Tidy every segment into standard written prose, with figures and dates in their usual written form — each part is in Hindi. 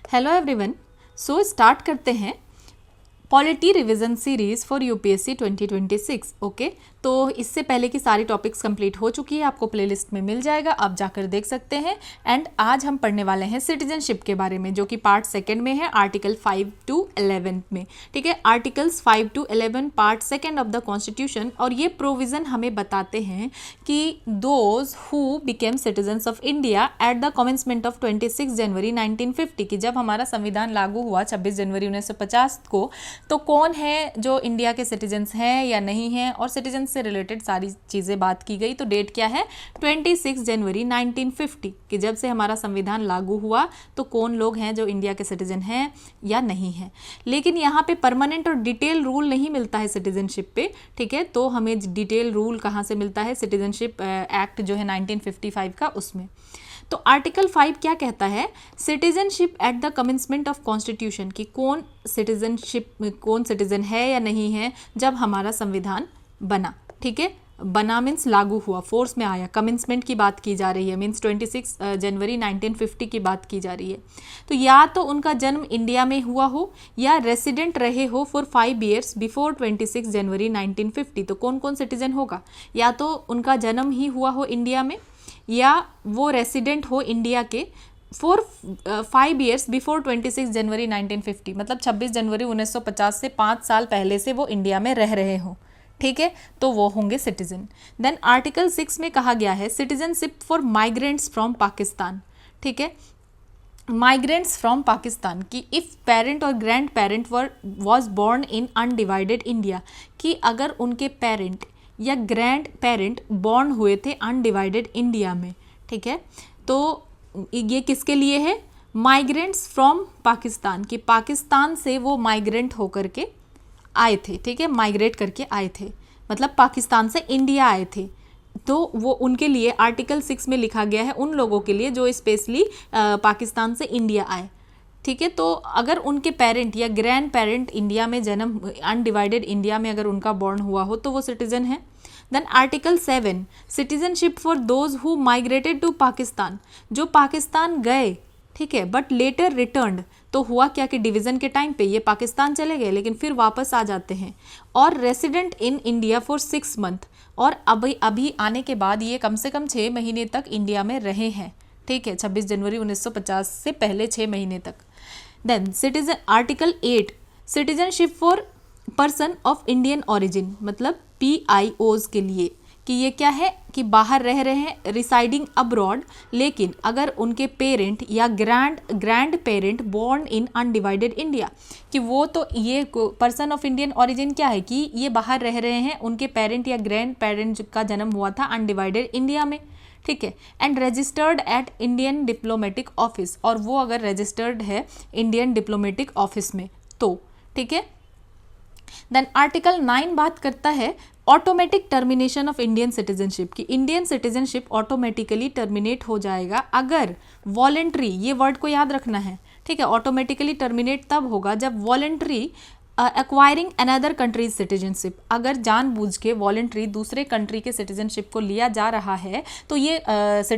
Hello everyone. सो स्टार्ट करते हैं polity revision series for UPSC 2026। Okay, तो इससे पहले की सारी टॉपिक्स कंप्लीट हो चुकी है, आपको प्लेलिस्ट में मिल जाएगा, आप जाकर देख सकते हैं। एंड आज हम पढ़ने वाले हैं सिटीजनशिप के बारे में, जो कि पार्ट सेकंड में है, आर्टिकल 5 to 11 में। ठीक है, articles 5 to 11 part second of the constitution. और ये प्रोविज़न हमें बताते हैं कि those who became citizens of India at the commencement of 26 जनवरी 1950, कि जब हमारा संविधान लागू हुआ 26 जनवरी 1950 को, तो कौन है जो इंडिया के सिटीजन्स हैं या नहीं हैं, और सिटीजन्स से रिलेटेड सारी चीज़ें बात की गई। तो डेट क्या है? 26 जनवरी 1950, कि जब से हमारा संविधान लागू हुआ तो कौन लोग हैं जो इंडिया के सिटीजन हैं या नहीं हैं। लेकिन यहाँ पे परमानेंट और डिटेल रूल नहीं मिलता है सिटीजनशिप पे। ठीक है, तो हमें डिटेल रूल कहाँ से मिलता है? सिटीजनशिप एक्ट जो है 1955 का, उसमें। तो आर्टिकल 5 क्या कहता है? Citizenship at the commencement of constitution, कि कौन सिटीजन है या नहीं है जब हमारा संविधान बना। ठीक है, बना मीन्स लागू हुआ, फोर्स में आया। कमेंसमेंट की बात की जा रही है, मीन्स 26 जनवरी 1950 की बात की जा रही है। तो या तो उनका जन्म इंडिया में हुआ हो या रेसिडेंट रहे हो फॉर 5 years बिफोर 26 जनवरी 1950। तो कौन कौन सिटीजन होगा? या तो उनका जन्म ही हुआ हो इंडिया में, या वो रेसिडेंट हो इंडिया के फॉर 5 years बिफोर 26 जनवरी 1950, मतलब 26 जनवरी 1950 से 5 साल पहले से वो इंडिया में रह रहे हों। ठीक है, तो वो होंगे सिटीजन। देन आर्टिकल 6 में कहा गया है citizenship for migrants from Pakistan. ठीक है, माइग्रेंट्स फ्रॉम पाकिस्तान, कि इफ़ पेरेंट और grand parent was born in undivided India, कि अगर उनके पेरेंट या ग्रैंड पेरेंट बॉर्न हुए थे अनडिवाइडेड इंडिया में। ठीक है, तो ये किसके लिए है? माइग्रेंट्स फ्रॉम पाकिस्तान, कि पाकिस्तान से वो माइग्रेंट होकर के आए थे। ठीक है, माइग्रेट करके आए थे, मतलब पाकिस्तान से इंडिया आए थे। तो वो उनके लिए आर्टिकल 6 में लिखा गया है, उन लोगों के लिए जो स्पेशली पाकिस्तान से इंडिया आए। ठीक है, तो अगर उनके पेरेंट या ग्रैंड पेरेंट इंडिया में जन्म, अनडिवाइडेड इंडिया में अगर उनका बॉर्न हुआ हो, तो वो सिटीजन है। Then article 7, citizenship for those who migrated to Pakistan, जो पाकिस्तान गए, ठीक है, बट लेटर रिटर्न्ड। तो हुआ क्या कि डिवीज़न के टाइम पे ये पाकिस्तान चले गए लेकिन फिर वापस आ जाते हैं। और resident in India for 6 months, और अभी आने के बाद ये कम से कम 6 महीने तक इंडिया में रहे हैं। ठीक है, 26 जनवरी 1950 से पहले 6 महीने तक। Then citizen article 8, citizenship for person of Indian origin, मतलब PIOs के लिए, कि ये क्या है कि बाहर रह रहे हैं, रिसाइडिंग अब्रॉड, लेकिन अगर उनके पेरेंट या grand parent born in undivided India, कि वो तो ये पर्सन ऑफ इंडियन ओरिजिन क्या है कि ये बाहर रह रहे हैं, उनके पेरेंट या ग्रैंड पेरेंट का जन्म हुआ था अनडिवाइडेड इंडिया में। ठीक है, and registered at Indian diplomatic office, और वो अगर रजिस्टर्ड है इंडियन डिप्लोमेटिक ऑफिस में तो। ठीक है, देन आर्टिकल 9 बात करता है automatic termination of Indian citizenship, की इंडियन सिटीजनशिप ऑटोमेटिकली टर्मिनेट हो जाएगा अगर वॉलेंट्री, ये वर्ड को याद रखना है। ठीक है, ऑटोमेटिकली टर्मिनेट तब होगा जब voluntary acquiring another country's citizenship, अगर जानबूझ के वॉलेंट्री दूसरे कंट्री के सिटीजनशिप को लिया जा रहा है तो ये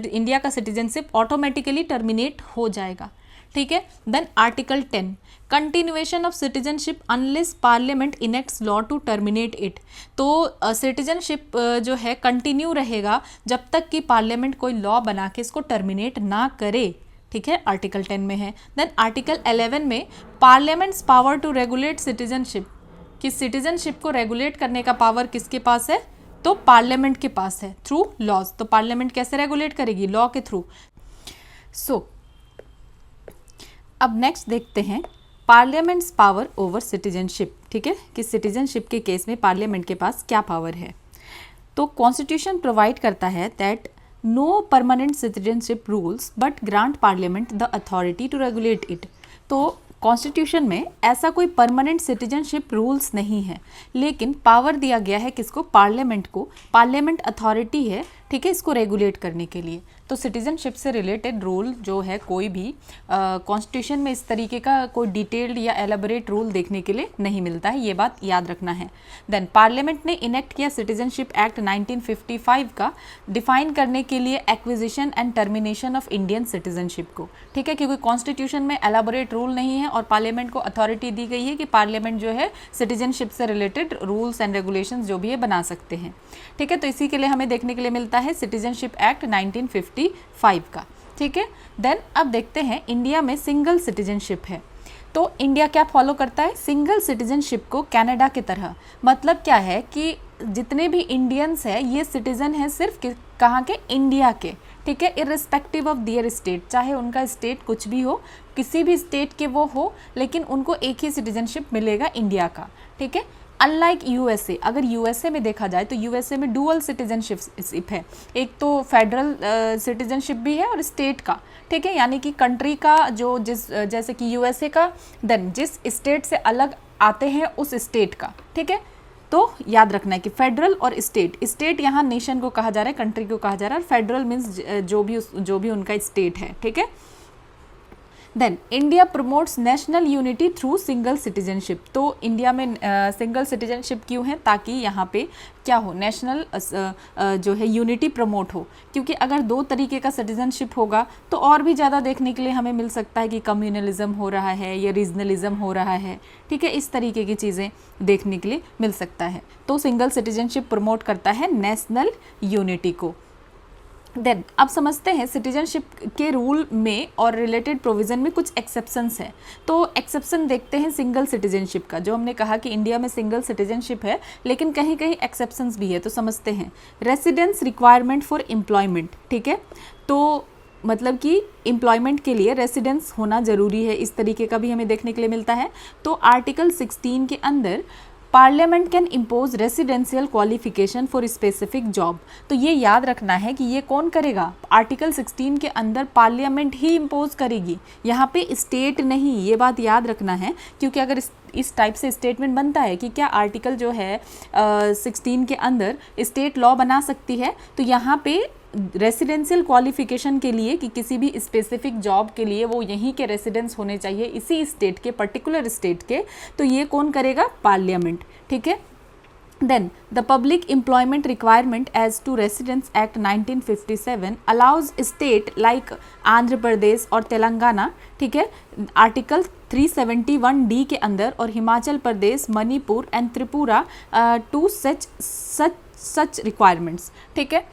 इंडिया का सिटीजनशिप ऑटोमेटिकली टर्मिनेट हो जाएगा। ठीक है, then article 10, continuation of citizenship unless parliament enacts law to terminate it, तो सिटीजनशिप जो है कंटिन्यू रहेगा जब तक कि पार्लियामेंट कोई लॉ बना के इसको टर्मिनेट ना करे। ठीक है, आर्टिकल 10 में है। देन आर्टिकल 11 में parliament's power to regulate citizenship, कि सिटीजनशिप को रेगुलेट करने का पावर किसके पास है? तो पार्लियामेंट के पास है, थ्रू लॉज। तो पार्लियामेंट कैसे रेगुलेट करेगी? लॉ के थ्रू। सो अब नेक्स्ट देखते हैं पार्लियामेंट्स पावर ओवर सिटीजनशिप। ठीक है, कि सिटीजनशिप के केस में पार्लियामेंट के पास क्या पावर है। तो कॉन्स्टिट्यूशन प्रोवाइड करता है that no permanent citizenship rules but grant parliament the authority to regulate it. तो कॉन्स्टिट्यूशन में ऐसा कोई परमानेंट सिटीजनशिप रूल्स नहीं है, लेकिन पावर दिया गया है किसको? पार्लियामेंट को। पार्लियामेंट अथॉरिटी है, ठीक है, इसको रेगुलेट करने के लिए। तो सिटीजनशिप से रिलेटेड रूल जो है कोई भी कॉन्स्टिट्यूशन में इस तरीके का कोई डिटेल्ड या एलेबोरेट रूल देखने के लिए नहीं मिलता है, ये बात याद रखना है। देन पार्लियामेंट ने इनेक्ट किया सिटीजनशिप एक्ट 1955 का डिफाइन करने के लिए acquisition and termination of Indian citizenship को, ठीक है, क्योंकि कॉन्स्टिट्यूशन में एलेबोरेट रूल नहीं है और पार्लियामेंट को अथॉरिटी दी गई है कि पार्लियामेंट जो है सिटीजनशिप से रिलेटेड रूल्स एंड रेगुलेशंस जो भी है बना सकते हैं, ठीक है। तो इसी के लिए हमें देखने के लिए मिलता है सिटीजनशिप एक्ट 1955 का, ठीक है। देन अब देखते हैं इंडिया में सिंगल सिटीजनशिप है, तो इंडिया क्या फॉलो करता है, सिंगल सिटीजनशिप को कनाडा की तरह। मतलब क्या है कि जितने भी इंडियंस हैं ये सिटीजन है सिर्फ कहाँ के, इंडिया के, ठीक है, इर्रिस्पेक्टिव ऑफ दियर स्टेट, चाहे उनका स्टेट कुछ भी हो, किसी भी स्टेट के वो हो, लेकिन उनको एक ही सिटीजनशिप मिलेगा इंडिया का, ठीक है। अनलाइक यूएसए, अगर यूएसए में देखा जाए तो यूएसए में डुअल सिटीजनशिप है, एक तो फेडरल सिटीजनशिप भी है और स्टेट का, ठीक है, यानी कि कंट्री का जो जैसे कि यूएसए का, देन जिस स्टेट से अलग आते हैं उस स्टेट का, ठीक है। तो याद रखना है कि फेडरल और स्टेट यहाँ नेशन को कहा जा रहा है, कंट्री को कहा जा रहा है, और फेडरल मीन्स जो भी उनका स्टेट है, ठीक है। Then India promotes national unity through single citizenship, तो इंडिया में सिंगल सिटीजनशिप क्यों है, ताकि यहाँ पे क्या हो, नेशनल जो है यूनिटी प्रमोट हो, क्योंकि अगर दो तरीके का सिटीजनशिप होगा तो और भी ज़्यादा देखने के लिए हमें मिल सकता है कि कम्युनलिज्म हो रहा है या रीजनलिज्म हो रहा है, ठीक है, इस तरीके की चीज़ें देखने के लिए मिल सकता है। तो सिंगल सिटीजनशिप प्रमोट करता है नेशनल यूनिटी को। देन अब समझते हैं सिटीजनशिप के रूल में और रिलेटेड प्रोविज़न में कुछ एक्सेप्शंस हैं। तो एक्सेप्शन देखते हैं सिंगल सिटीजनशिप का, जो हमने कहा कि इंडिया में सिंगल सिटीजनशिप है लेकिन कहीं कहीं एक्सेप्शंस भी है, तो समझते हैं। रेसिडेंस रिक्वायरमेंट फॉर एम्प्लॉयमेंट, ठीक है, तो मतलब कि एम्प्लॉयमेंट के लिए रेसिडेंस होना ज़रूरी है, इस तरीके का भी हमें देखने के लिए मिलता है। तो आर्टिकल 16 के अंदर parliament can impose residential qualification for specific job, तो ये याद रखना है कि ये कौन करेगा, आर्टिकल 16 के अंदर पार्लियामेंट ही इम्पोज करेगी, यहाँ पे स्टेट नहीं, ये बात याद रखना है, क्योंकि अगर इस टाइप से स्टेटमेंट बनता है कि क्या आर्टिकल जो है 16 के अंदर स्टेट लॉ बना सकती है, तो यहाँ पे रेसिडेंशियल क्वालिफिकेशन के लिए कि किसी भी स्पेसिफिक जॉब के लिए वो यहीं के रेसिडेंस होने चाहिए, इसी स्टेट के, पर्टिकुलर स्टेट के, तो ये कौन करेगा, पार्लियामेंट, ठीक है। Then the public employment requirement as to residence act 1957 allows state like Andhra Pradesh और तेलंगाना, ठीक है, आर्टिकल 371D के अंदर, और Himachal Pradesh, Manipur and Tripura to such requirements, ठीक है।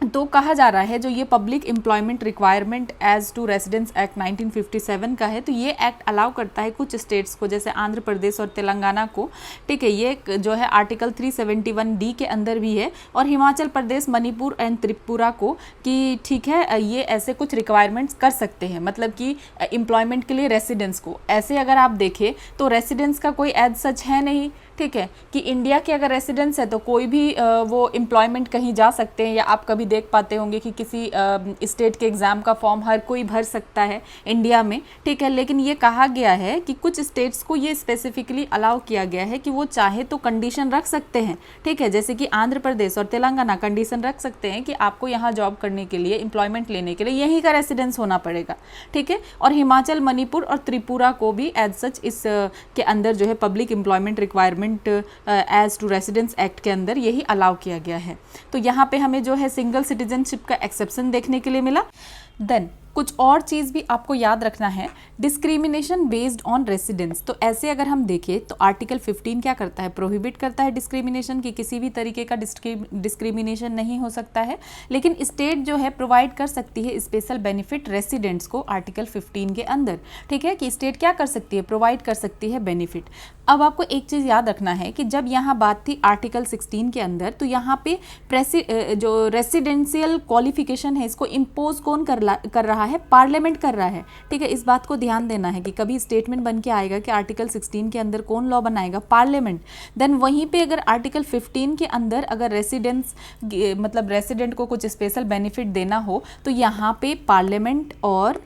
तो कहा जा रहा है जो ये public employment requirement as to residence act 1957 का है, तो ये एक्ट अलाउ करता है कुछ स्टेट्स को, जैसे आंध्र प्रदेश और तेलंगाना को, ठीक है, ये जो है आर्टिकल 371D के अंदर भी है, और हिमाचल प्रदेश, मणिपुर एंड त्रिपुरा को, कि ठीक है ये ऐसे कुछ रिक्वायरमेंट्स कर सकते हैं, मतलब कि एम्प्लॉयमेंट के लिए रेसिडेंस को। ऐसे अगर आप देखें तो रेसिडेंस का कोई एज सच है नहीं, ठीक है, कि इंडिया के अगर रेसिडेंस है तो कोई भी वो एम्प्लॉयमेंट कहीं जा सकते हैं, या आप कभी देख पाते होंगे कि किसी स्टेट के एग्ज़ाम का फॉर्म हर कोई भर सकता है इंडिया में, ठीक है, लेकिन ये कहा गया है कि कुछ स्टेट्स को ये स्पेसिफिकली अलाउ किया गया है कि वो चाहे तो कंडीशन रख सकते हैं, ठीक है, जैसे कि आंध्र प्रदेश और तेलंगाना कंडीशन रख सकते हैं कि आपको यहाँ जॉब करने के लिए, एम्प्लॉयमेंट लेने के लिए यहीं का रेसिडेंस होना पड़ेगा, ठीक है, और हिमाचल, मणिपुर और त्रिपुरा को भी एज सच इस के अंदर जो है public employment requirement as to residence act के अंदर यही अलाउ किया गया है। तो यहाँ पे हमें जो है सिंगल सिटीजनशिप का एक्सेप्शन देखने के लिए मिला। देन कुछ और चीज़ भी आपको याद रखना है, डिस्क्रिमिनेशन बेस्ड ऑन रेसिडेंस। तो ऐसे अगर हम देखें तो आर्टिकल 15 क्या करता है, प्रोहिबिट करता है डिस्क्रिमिनेशन, की किसी भी तरीके का डिस्क्रिमिनेशन नहीं हो सकता है, लेकिन स्टेट जो है प्रोवाइड कर सकती है स्पेशल बेनिफिट रेसिडेंट्स को आर्टिकल 15 के अंदर, ठीक है, कि स्टेट क्या कर सकती है, प्रोवाइड कर सकती है बेनिफिट। अब आपको एक चीज़ याद रखना है कि जब यहाँ बात थी आर्टिकल 16 के अंदर, तो यहाँ पे जो रेसिडेंशियल क्वालिफिकेशन है इसको इम्पोज कौन कर रहा है, पार्लियामेंट कर रहा है, ठीक है, इस बात को ध्यान देना है कि कभी स्टेटमेंट बन के आएगा कि आर्टिकल 16 के अंदर कौन लॉ बनाएगा, पार्लियामेंट। देन वहीं पे अगर आर्टिकल 15 के अंदर अगर मतलब रेसिडेंट को कुछ स्पेशल बेनिफिट देना हो तो यहाँ पे पार्लियामेंट और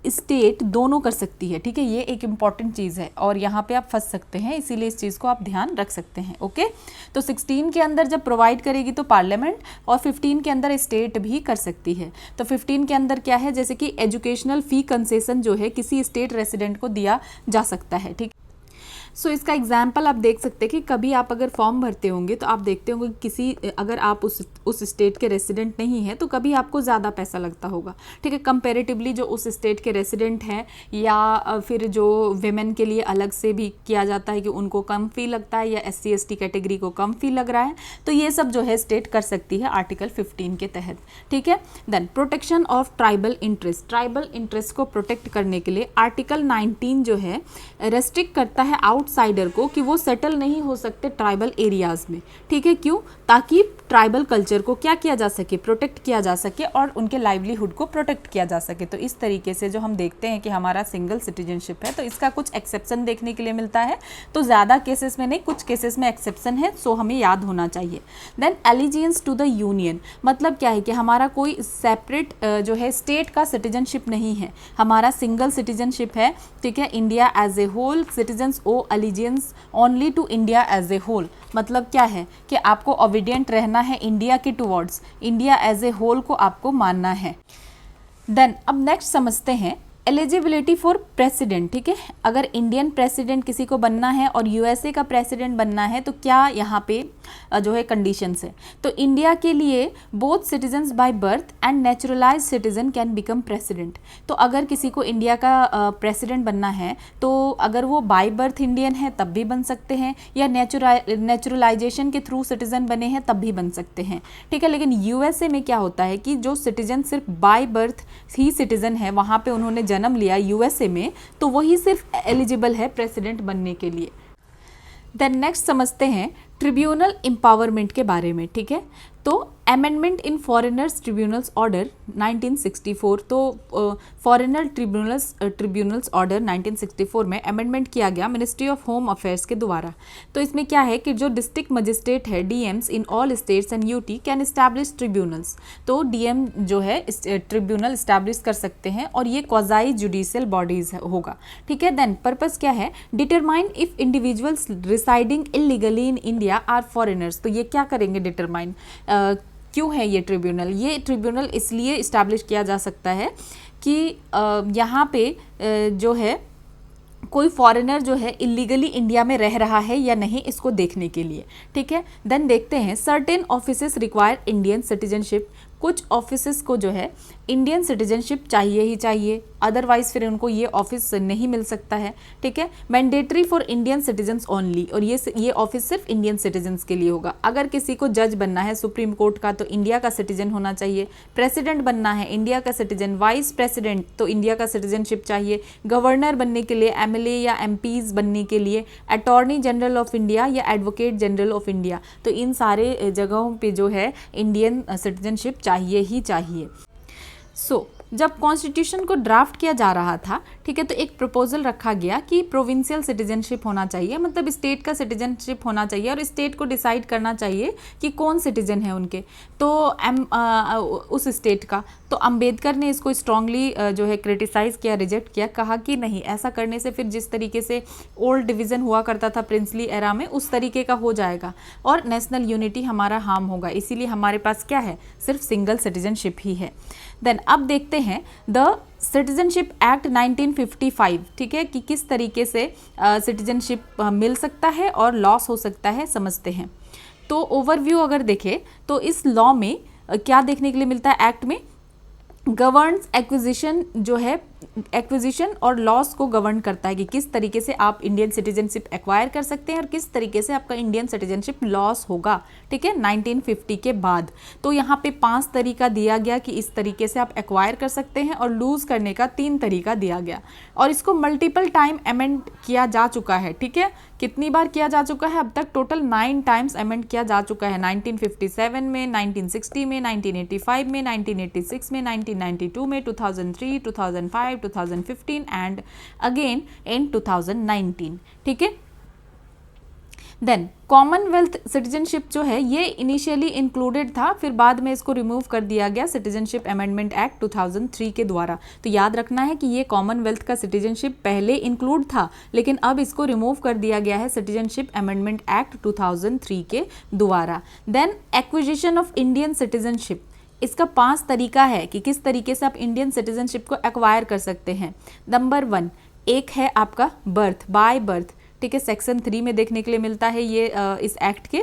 स्टेट दोनों कर सकती है, ठीक है, ये एक इम्पॉर्टेंट चीज़ है और यहाँ पे आप फंस सकते हैं, इसीलिए इस चीज़ को आप ध्यान रख सकते हैं। ओके, तो 16 के अंदर जब प्रोवाइड करेगी तो पार्लियामेंट, और 15 के अंदर स्टेट भी कर सकती है। तो 15 के अंदर क्या है, जैसे कि एजुकेशनल फ़ी कंसेशन जो है किसी स्टेट रेसिडेंट को दिया जा सकता है, ठीक। सो इसका एग्जाम्पल आप देख सकते हैं कि कभी आप अगर फॉर्म भरते होंगे तो आप देखते होंगे कि किसी, अगर आप उस स्टेट के रेसिडेंट नहीं हैं तो कभी आपको ज़्यादा पैसा लगता होगा, ठीक है, कंपैरेटिवली जो उस स्टेट के रेसिडेंट हैं, या फिर जो वेमेन के लिए अलग से भी किया जाता है कि उनको कम फ़ी लगता है, या SC ST कैटेगरी को कम फ़ी लग रहा है, तो ये सब जो है स्टेट कर सकती है आर्टिकल 15 के तहत, ठीक है। Then protection of tribal interest, tribal interest को प्रोटेक्ट करने के लिए आर्टिकल 19 जो है रेस्ट्रिक्ट करता है आउटसाइडर को कि वो सेटल नहीं हो सकते ट्राइबल एरियाज़ में, ठीक है, क्यों, ताकि ट्राइबल कल्चर को क्या किया जा सके, प्रोटेक्ट किया जा सके और उनके लाइवलीहुड को प्रोटेक्ट किया जा सके। तो इस तरीके से जो हम देखते हैं कि हमारा सिंगल सिटीजनशिप है, तो इसका कुछ एक्सेप्शन देखने के लिए मिलता है, तो ज़्यादा केसेस में नहीं, कुछ केसेस में एक्सेप्शन है, सो हमें याद होना चाहिए। Then allegiance to the union, मतलब क्या है कि हमारा कोई सेपरेट जो है स्टेट का सिटीजनशिप नहीं है, हमारा सिंगल सिटीजनशिप है, ठीक है। India as a whole, citizens owe allegiance only to India as a whole, मतलब क्या है कि आपको ओबीडियंट रहना है इंडिया के towards, India as a whole को आपको मानना है। देन अब नेक्स्ट समझते हैं एलिजिबिलिटी फॉर प्रेसिडेंट, ठीक है, अगर इंडियन प्रेसिडेंट किसी को बनना है और USA का प्रेसिडेंट बनना है तो क्या यहाँ पे जो है कंडीशंस है। तो इंडिया के लिए both citizens by birth and neutralise citizen can become president, तो अगर किसी को इंडिया का प्रेसिडेंट बनना है तो अगर वो बाय बर्थ इंडियन है तब भी बन सकते हैं, या नेचुरलाइजेशन के थ्रू सिटीजन बने हैं तब भी बन सकते हैं, ठीक है। लेकिन USA में क्या होता है कि जो सिटीजन सिर्फ बाय बर्थ ही सिटीजन है, वहाँ पे उन्होंने जन्म लिया USA में, तो वही सिर्फ एलिजिबल है प्रेसिडेंट बनने के लिए। देन नेक्स्ट समझते हैं ट्रिब्यूनल एम्पावरमेंट के बारे में, ठीक है। तो amendment in foreigners tribunals order 1964, तो फॉरेनर ट्रिब्यूनल्स ऑर्डर 1964 में अमेंडमेंट किया गया मिनिस्ट्री ऑफ होम अफेयर्स के द्वारा। तो इसमें क्या है कि जो डिस्ट्रिक्ट मजिस्ट्रेट है, DMs in all states and UT can establish tribunals, तो DM जो है ट्रिब्यूनल इस्टेब्लिश कर सकते हैं और ये क्वाजाई जुडिशियल बॉडीज होगा, ठीक है। देन पर्पस क्या है, determine if individuals residing illegally in India are foreigners, तो ये क्या करेंगे, डिटरमाइन क्यों है ये ट्रिब्यूनल, ये ट्रिब्यूनल इसलिए इस्टेब्लिश किया जा सकता है कि यहाँ पे जो है कोई फॉरेनर जो है इलीगली इंडिया में रह रहा है या नहीं, इसको देखने के लिए, ठीक है। देन देखते हैं certain offices require Indian citizenship, कुछ ऑफिसेस को जो है इंडियन सिटीजनशिप चाहिए ही चाहिए, अदरवाइज फिर उनको ये ऑफिस नहीं मिल सकता है, ठीक है। Mandatory for Indian citizens only, और ये ऑफिस सिर्फ इंडियन सिटीजन्स के लिए होगा। अगर किसी को जज बनना है सुप्रीम कोर्ट का तो इंडिया का सिटीजन होना चाहिए, प्रेसिडेंट बनना है इंडिया का सिटीजन, वाइस प्रेसिडेंट तो इंडिया का सिटीजनशिप चाहिए, गवर्नर बनने के लिए, MLA या MPs बनने के लिए, अटॉर्नी जनरल ऑफ इंडिया या एडवोकेट जनरल ऑफ इंडिया, तो इन सारे जगहों पे जो है इंडियन सिटीजनशिप चाहिए ही चाहिए। सो जब कॉन्स्टिट्यूशन को ड्राफ्ट किया जा रहा था, ठीक है, तो एक प्रपोजल रखा गया कि प्रोविंशियल सिटीजनशिप होना चाहिए, मतलब स्टेट का सिटीजनशिप होना चाहिए और स्टेट को डिसाइड करना चाहिए कि कौन सिटीजन है उनके, तो उस स्टेट का। तो अंबेडकर ने इसको स्ट्रांगली जो है क्रिटिसाइज़ किया, रिजेक्ट किया, कहा कि नहीं, ऐसा करने से फिर जिस तरीके से ओल्ड डिवीज़न हुआ करता था प्रिंसली एरा में, उस तरीके का हो जाएगा और नेशनल यूनिटी हमारा हार्म होगा, इसीलिए हमारे पास क्या है, सिर्फ सिंगल सिटीजनशिप ही है। देन अब देखते हैं द सिटीजनशिप एक्ट 1955, ठीक है, कि किस तरीके से सिटीजनशिप मिल सकता है और लॉस हो सकता है, समझते हैं। तो ओवरव्यू अगर देखें तो इस लॉ में क्या देखने के लिए मिलता है, एक्ट में गवर्न्स एक्विजिशन जो है, एक्विजिशन और लॉस को गवर्न करता है कि किस तरीके से आप इंडियन सिटीजनशिप एक्वायर कर सकते हैं और किस तरीके से आपका इंडियन सिटीजनशिप लॉस होगा, ठीक है, 1950 के बाद। तो यहाँ पे 5 तरीका दिया गया कि इस तरीके से आप एक्वायर कर सकते हैं, और लूज करने का 3 तरीका दिया गया, और इसको मल्टीपल टाइम अमेंड किया जा चुका है, ठीक है। कितनी बार किया जा चुका है अब तक, टोटल 9 टाइम्स अमेंड किया जा चुका है, 1957 में, 1960 में, 1985 में, 1986 में, 1992 में, 2003, 2005, 2015 एंड अगेन इन 2019, ठीक है। देन कॉमनवेल्थ सिटीजनशिप जो है ये इनिशियली इंक्लूडेड था, फिर बाद में इसको रिमूव कर दिया गया सिटीजनशिप अमेंडमेंट एक्ट 2003 के द्वारा। तो याद रखना है कि ये कॉमनवेल्थ का सिटीजनशिप पहले इंक्लूड था, लेकिन अब इसको रिमूव कर दिया गया है सिटीजनशिप अमेंडमेंट एक्ट 2003 के द्वारा। Then acquisition of Indian citizenship, इसका 5 तरीका है कि किस तरीके से आप इंडियन सिटीजनशिप को एक्वायर कर सकते हैं। नंबर 1, एक है आपका बर्थ, बाय बर्थ, ठीक है, सेक्शन 3 में देखने के लिए मिलता है ये इस एक्ट के।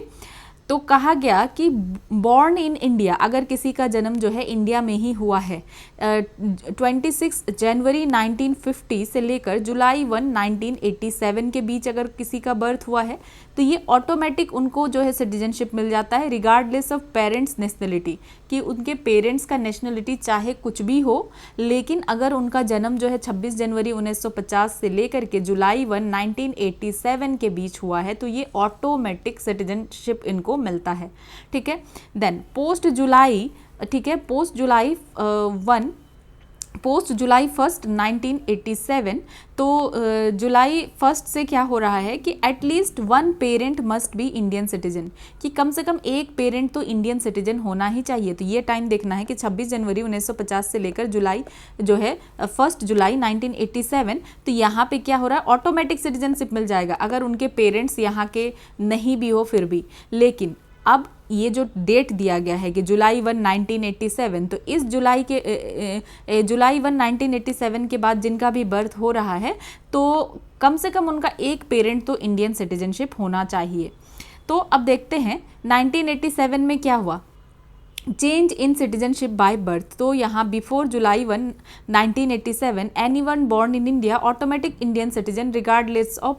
तो कहा गया कि बॉर्न इन इंडिया, अगर किसी का जन्म जो है इंडिया में ही हुआ है 26 जनवरी 1950 से लेकर जुलाई 1 1987 के बीच अगर किसी का बर्थ हुआ है तो ये ऑटोमेटिक उनको जो है सिटीजनशिप मिल जाता है, रिगार्डलेस ऑफ पेरेंट्स नेशनलिटी, कि उनके पेरेंट्स का नेशनलिटी चाहे कुछ भी हो, लेकिन अगर उनका जन्म जो है 26 जनवरी 1950 से लेकर के जुलाई 1 1987 के बीच हुआ है तो ये ऑटोमेटिक सिटीजनशिप इनको मिलता है, ठीक है। देन पोस्ट जुलाई, ठीक है, पोस्ट जुलाई 1 1987, तो जुलाई 1 से क्या हो रहा है कि at least 1 parent must be Indian citizen, कि कम से कम एक पेरेंट तो इंडियन सिटीजन होना ही चाहिए। तो ये टाइम देखना है कि 26 जनवरी 1950 से लेकर जुलाई जो है 1 जुलाई 1987, तो यहाँ पे क्या हो रहा है, ऑटोमेटिक सिटीजनशिप मिल जाएगा अगर उनके पेरेंट्स यहाँ के नहीं भी हो फिर भी। लेकिन अब ये जो डेट दिया गया है कि जुलाई 1 1987, तो इस जुलाई 1 1987 के बाद जिनका भी बर्थ हो रहा है तो कम से कम उनका एक पेरेंट तो इंडियन सिटीजनशिप होना चाहिए। तो अब देखते हैं 1987 में क्या हुआ, change in citizenship by birth. तो यहाँ before July 1 1987 anyone born in India automatic Indian citizen regardless of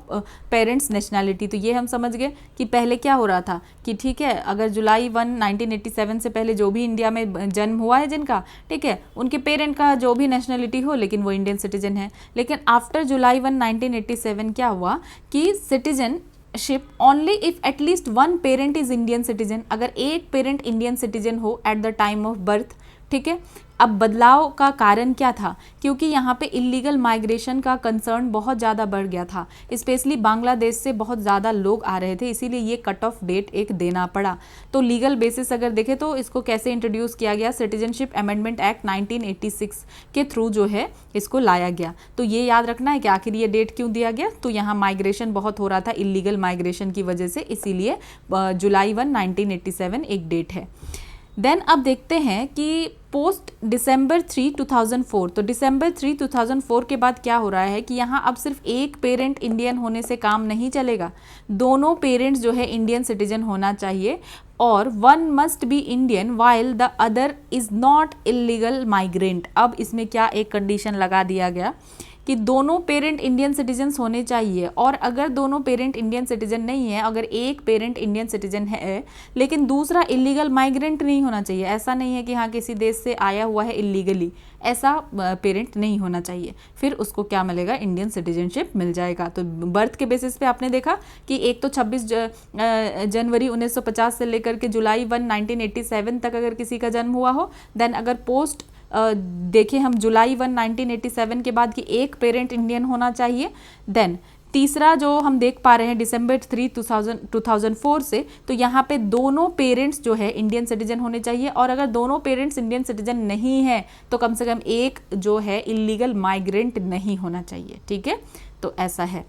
parents nationality. तो ये हम समझ गए कि पहले क्या हो रहा था कि ठीक है, अगर जुलाई 1 1987 से पहले जो भी इंडिया में जन्म हुआ है जिनका, ठीक है, उनके पेरेंट का जो भी नेशनलिटी हो लेकिन वो इंडियन सिटीजन है। लेकिन आफ्टर जुलाई 1 1987 क्या हुआ कि citizenship only if at least 1 parent is Indian citizen, अगर एक पेरेंट इंडियन सिटीजन हो at the time of birth, ठीक है। अब बदलाव का कारण क्या था, क्योंकि यहाँ पे इलीगल माइग्रेशन का कंसर्न बहुत ज़्यादा बढ़ गया था, स्पेशली बांग्लादेश से बहुत ज़्यादा लोग आ रहे थे, इसीलिए ये कट ऑफ डेट एक देना पड़ा। तो लीगल बेसिस अगर देखें तो इसको कैसे इंट्रोड्यूस किया गया, सिटीजनशिप अमेंडमेंट एक्ट 1986 के थ्रू जो है इसको लाया गया। तो ये याद रखना है कि आखिर ये डेट क्यों दिया गया, तो यहाँ माइग्रेशन बहुत हो रहा था इलीगल माइग्रेशन की वजह से, इसीलिए जुलाई 1 1987 एक डेट है। देन अब देखते हैं कि पोस्ट दिसंबर 3 2004, तो दिसंबर 3 2004 के बाद क्या हो रहा है कि यहाँ अब सिर्फ एक पेरेंट इंडियन होने से काम नहीं चलेगा, दोनों पेरेंट्स जो है इंडियन सिटीजन होना चाहिए, और 1 must be Indian while the other is not illegal migrant. अब इसमें क्या एक कंडीशन लगा दिया गया कि दोनों पेरेंट इंडियन सिटीजन्स होने चाहिए, और अगर दोनों पेरेंट इंडियन सिटीजन नहीं है, अगर एक पेरेंट इंडियन सिटीजन है लेकिन दूसरा इलीगल माइग्रेंट नहीं होना चाहिए, ऐसा नहीं है कि हाँ किसी देश से आया हुआ है इलीगली, ऐसा पेरेंट नहीं होना चाहिए, फिर उसको क्या मिलेगा, इंडियन सिटीजनशिप मिल जाएगा। तो बर्थ के बेसिस पे आपने देखा कि एक तो 26 जनवरी 1950 से लेकर के जुलाई 1 1987 तक अगर किसी का जन्म हुआ हो, देन अगर पोस्ट देखें हम जुलाई 1 1987 के बाद कि एक पेरेंट इंडियन होना चाहिए। देन तीसरा जो हम देख पा रहे हैं दिसंबर 3 2004 से, तो यहाँ पे दोनों पेरेंट्स जो है इंडियन सिटीजन होने चाहिए, और अगर दोनों पेरेंट्स इंडियन सिटीजन नहीं है तो कम से कम एक जो है इलीगल माइग्रेंट नहीं होना चाहिए, ठीक है। तो ऐसा है।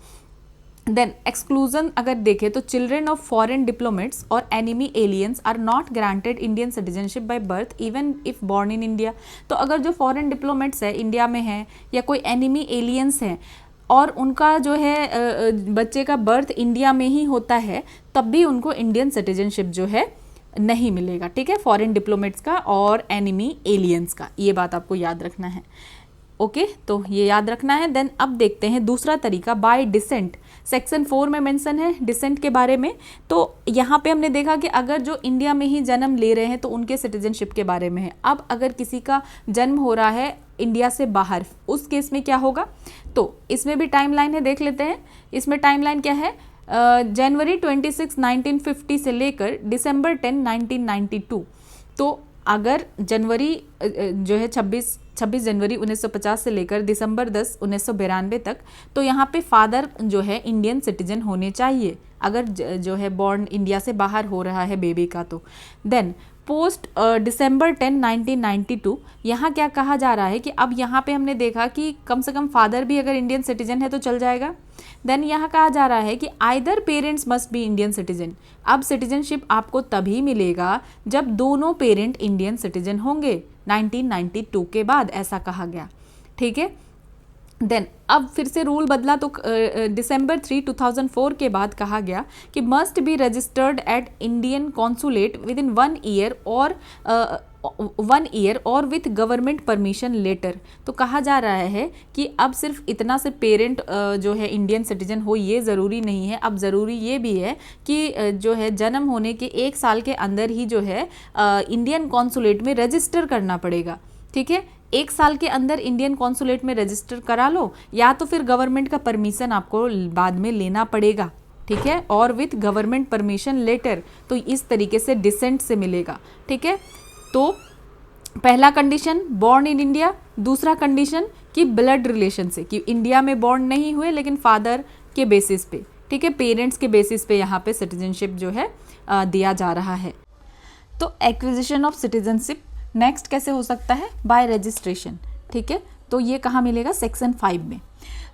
देन एक्सक्लूजन अगर देखें तो चिल्ड्रेन ऑफ फॉरेन डिप्लोमेट्स और enemy aliens are not granted Indian citizenship by birth even if born in India. तो अगर जो फॉरेन डिप्लोमेट्स है इंडिया में है या कोई एनिमी एलियंस हैं और उनका जो है बच्चे का बर्थ इंडिया में ही होता है, तब भी उनको इंडियन सिटीजनशिप जो है नहीं मिलेगा, ठीक है, फॉरेन डिप्लोमेट्स का और एनिमी एलियंस का, ये बात आपको याद रखना है। ओके तो ये याद रखना है। देन अब देखते हैं दूसरा तरीका बाय डिसेंट। सेक्शन 4 में मेंशन है डिसेंट के बारे में। तो यहाँ पे हमने देखा कि अगर जो इंडिया में ही जन्म ले रहे हैं तो उनके सिटीजनशिप के बारे में है। अब अगर किसी का जन्म हो रहा है इंडिया से बाहर, उस केस में क्या होगा, तो इसमें भी टाइमलाइन है, देख लेते हैं। इसमें टाइमलाइन क्या है, जनवरी 26 1950 से लेकर दिसंबर 10 1992। तो अगर जनवरी जो है 26 जनवरी 1950 से लेकर दिसंबर 10 1992 तक, तो यहाँ पे फादर जो है इंडियन सिटीजन होने चाहिए अगर जो है बॉर्न इंडिया से बाहर हो रहा है बेबी का तो। देन पोस्ट December 10, 1992 यहाँ क्या कहा जा रहा है कि अब यहाँ पे हमने देखा कि कम से कम फादर भी अगर इंडियन सिटीजन है तो चल जाएगा। देन यहाँ कहा जा रहा है कि either parents must be Indian citizen. अब सिटीजनशिप आपको तभी मिलेगा जब दोनों पेरेंट इंडियन सिटीजन होंगे 1992 के बाद, ऐसा कहा गया। ठीक है, देन अब फिर से रूल बदला तो December 3, 2004 के बाद कहा गया कि must be registered at Indian consulate with in 1 year और विथ गवर्नमेंट परमिशन लेटर। तो कहा जा रहा है कि अब सिर्फ इतना से पेरेंट जो है इंडियन सिटीजन हो ये ज़रूरी नहीं है, अब ज़रूरी ये भी है कि जो है जन्म होने के 1 साल के अंदर ही जो है इंडियन कॉन्सुलेट में रजिस्टर करना पड़ेगा। ठीक है, 1 साल के अंदर इंडियन कॉन्सुलेट में रजिस्टर करा लो, या तो फिर गवर्नमेंट का परमिशन आपको बाद में लेना पड़ेगा। ठीक है, और विथ गवर्नमेंट परमिशन लेटर, तो इस तरीके से डिसेंट से मिलेगा। ठीक है, तो पहला कंडीशन बॉर्न इन इंडिया, दूसरा कंडीशन कि ब्लड रिलेशन से, कि इंडिया में बॉर्न नहीं हुए लेकिन फादर के बेसिस पे, ठीक है, पेरेंट्स के बेसिस पे यहाँ पे सिटीजनशिप जो है दिया जा रहा है। तो एक्विजिशन ऑफ सिटीजनशिप नेक्स्ट कैसे हो सकता है? Bye registration. ठीक है, तो ये कहाँ मिलेगा? सेक्शन 5 में।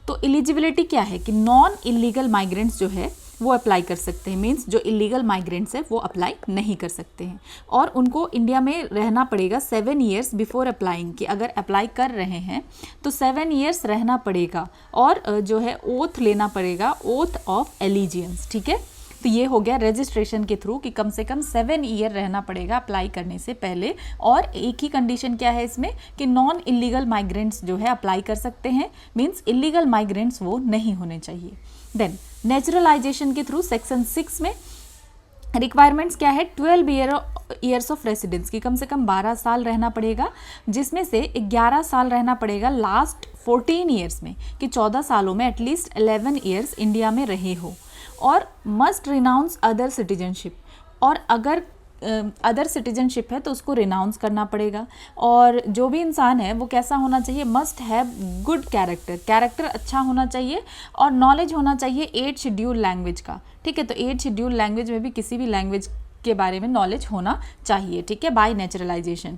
तो एलिजिबिलिटी क्या है कि नॉन इलीगल माइग्रेंट्स जो है वो अप्लाई कर सकते हैं, मीन्स जो इलीगल माइग्रेंट्स है वो अप्लाई नहीं कर सकते हैं, और उनको इंडिया में रहना पड़ेगा 7 ईयर्स बिफोर अप्लाइंग, कि अगर अप्लाई कर रहे हैं तो 7 ईयर्स रहना पड़ेगा, और जो है ओथ लेना पड़ेगा, ओथ ऑफ एलिजियंस। ठीक है, तो ये हो गया रजिस्ट्रेशन के थ्रू कि कम से कम 7 ईयर रहना पड़ेगा अप्लाई करने से पहले, और एक ही कंडीशन क्या है इसमें कि नॉन इलीगल माइग्रेंट्स जो है अप्लाई कर सकते हैं, मीन्स इलीगल माइग्रेंट्स वो नहीं होने चाहिए। देन नेचुरलाइजेशन के थ्रू सेक्शन 6 में रिक्वायरमेंट्स क्या है? 12 ईयर्स ऑफ रेसिडेंस, की कम से कम 12 साल रहना पड़ेगा, जिसमें से 11 साल रहना पड़ेगा लास्ट 14 ईयर्स में, कि 14 सालों में एटलीस्ट 11 ईयर्स इंडिया में रहे हो, और मस्ट रिनाउंस अदर सिटीजनशिप, और अगर अदर सिटीजनशिप है तो उसको रिनाउंस करना पड़ेगा। और जो भी इंसान है वो कैसा होना चाहिए? Must have good character, character अच्छा होना चाहिए, और नॉलेज होना चाहिए 8 शेड्यूल लैंग्वेज का। ठीक है, तो 8 शेड्यूल लैंग्वेज में भी किसी भी लैंग्वेज के बारे में नॉलेज होना चाहिए। ठीक है, बाय नेचुरलाइजेशन।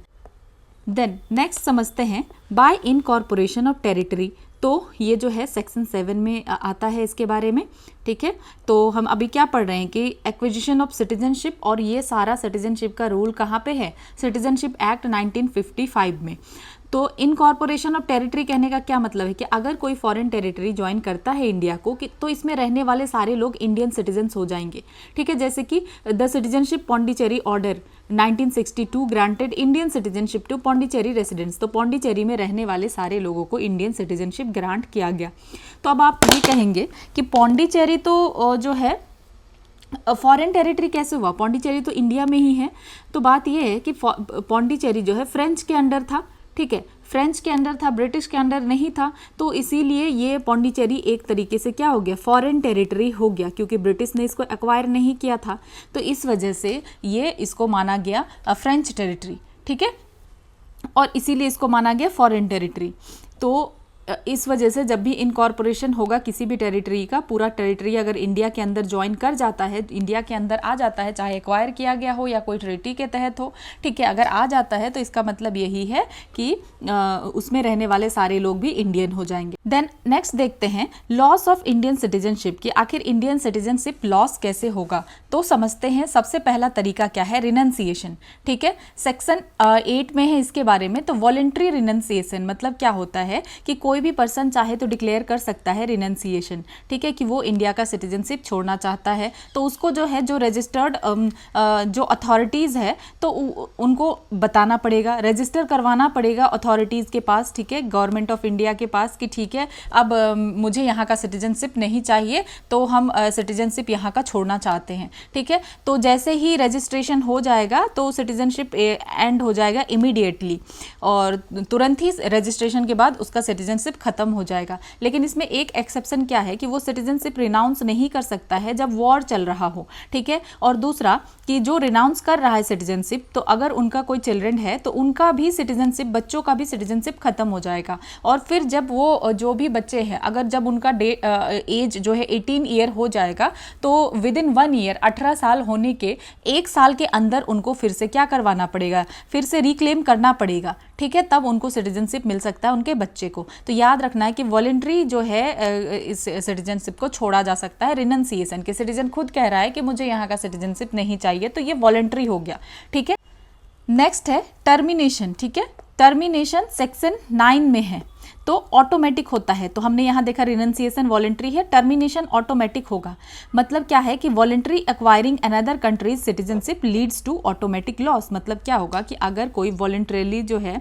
देन नेक्स्ट समझते हैं बाय इनकॉर्पोरेशन ऑफ टेरिटरी। तो ये जो है सेक्शन 7 में आता है इसके बारे में। ठीक है, तो हम अभी क्या पढ़ रहे हैं कि एक्विजिशन ऑफ सिटीजनशिप, और ये सारा सिटीजनशिप का रूल कहाँ पे है? सिटीजनशिप एक्ट 1955 में। तो इनकॉर्पोरेशन ऑफ टेरिटरी कहने का क्या मतलब है कि अगर कोई फॉरेन टेरिटरी ज्वाइन करता है इंडिया को, कि तो इसमें रहने वाले सारे लोग इंडियन सिटीजन्स हो जाएंगे। ठीक है, जैसे कि the citizenship Pondicherry order 1962 granted Indian citizenship to Pondicherry residents. तो पौंडीचेरी में रहने वाले सारे लोगों को इंडियन सिटीजनशिप ग्रांट किया गया। तो अब आप ये कहेंगे कि पौंडीचेरी तो जो है फॉरेन टेरिटरी कैसे हुआ? पौंडीचेरी तो इंडिया में ही है। तो बात यह है कि पौंडीचेरी जो है फ्रेंच के अंडर था। ठीक है, फ्रेंच के अंडर था, ब्रिटिश के अंडर नहीं था, तो इसीलिए ये पौंडीचेरी एक तरीके से क्या हो गया? फॉरेन टेरिटरी हो गया, क्योंकि ब्रिटिश ने इसको एक्वायर नहीं किया था, तो इस वजह से ये इसको माना गया फ्रेंच टेरिटरी। ठीक है, और इसीलिए इसको माना गया फॉरेन टेरिटरी। तो इस वजह से जब भी इनकॉर्पोरेशन होगा किसी भी टेरिटरी का, पूरा टेरिटरी अगर इंडिया के अंदर ज्वाइन कर जाता है, इंडिया के अंदर आ जाता है, चाहे एक्वायर किया गया हो या कोई ट्रीटी के तहत हो, ठीक है, अगर आ जाता है तो इसका मतलब यही है कि उसमें रहने वाले सारे लोग भी इंडियन हो जाएंगे। देन नेक्स्ट देखते हैं लॉस ऑफ इंडियन सिटीजनशिप, कि आखिर इंडियन सिटीजनशिप लॉस कैसे होगा। तो समझते हैं सबसे पहला तरीका क्या है? रिनंसिएशन। ठीक है, सेक्शन 8 में है इसके बारे में। तो वॉलंटरी रिनंसिएशन मतलब क्या होता है कि कोई भी पर्सन चाहे तो डिक्लेयर कर सकता है रिनंसिएशन। ठीक है, कि वो इंडिया का सिटीजनशिप छोड़ना चाहता है, तो उसको जो है जो रजिस्टर्ड जो अथॉरिटीज़ है तो उनको बताना पड़ेगा, रजिस्टर करवाना पड़ेगा अथॉरिटीज़ के पास। ठीक है, गवर्नमेंट ऑफ इंडिया के पास कि ठीक है अब मुझे यहाँ का सिटीजनशिप नहीं चाहिए, तो हम सिटीजनशिप यहाँ का छोड़ना चाहते हैं। ठीक है, तो जैसे ही रजिस्ट्रेशन हो जाएगा तो सिटीजनशिप एंड हो जाएगा इमीडिएटली, और तुरंत ही रजिस्ट्रेशन के बाद उसका सिटीजनशिप खत्म हो जाएगा। लेकिन इसमें एक एक्सेप्शन क्या है कि वो सिटीजनशिप रिनाउंस नहीं कर सकता है जब वॉर चल रहा हो। ठीक है, और दूसरा कि जो रिनाउंस कर रहा है सिटीजनशिप, तो अगर उनका कोई चिल्ड्रन है तो उनका भी सिटीजनशिप, बच्चों का भी सिटीजनशिप खत्म हो जाएगा, और फिर जब वो जो जो भी बच्चे हैं, अगर जब उनका एज जो है 18 ईयर हो जाएगा तो विद इन 1 ईयर 18 साल होने के 1 साल के अंदर उनको फिर से क्या करवाना पड़ेगा, फिर से रिक्लेम करना पड़ेगा, ठीक है, तब उनको सिटीजनशिप मिल सकता है उनके बच्चे को। तो याद रखना है कि वॉलंटरी जो है इस सिटीजनशिप को छोड़ा जा सकता है, रिनंसिएशन के सिटीजन खुद कह रहा है कि मुझे यहाँ का सिटीजनशिप नहीं चाहिए, तो ये वॉलंटरी हो गया, ठीक है। नेक्स्ट है टर्मिनेशन, ठीक है, टर्मिनेशन सेक्शन 9 में है तो ऑटोमेटिक होता है। तो हमने यहाँ देखा रिनंसिएशन वॉलंटरी है, टर्मिनेशन ऑटोमेटिक होगा। मतलब क्या है कि voluntary acquiring another country's citizenship leads to automatic loss. मतलब क्या होगा कि अगर कोई वॉलंटरीली जो है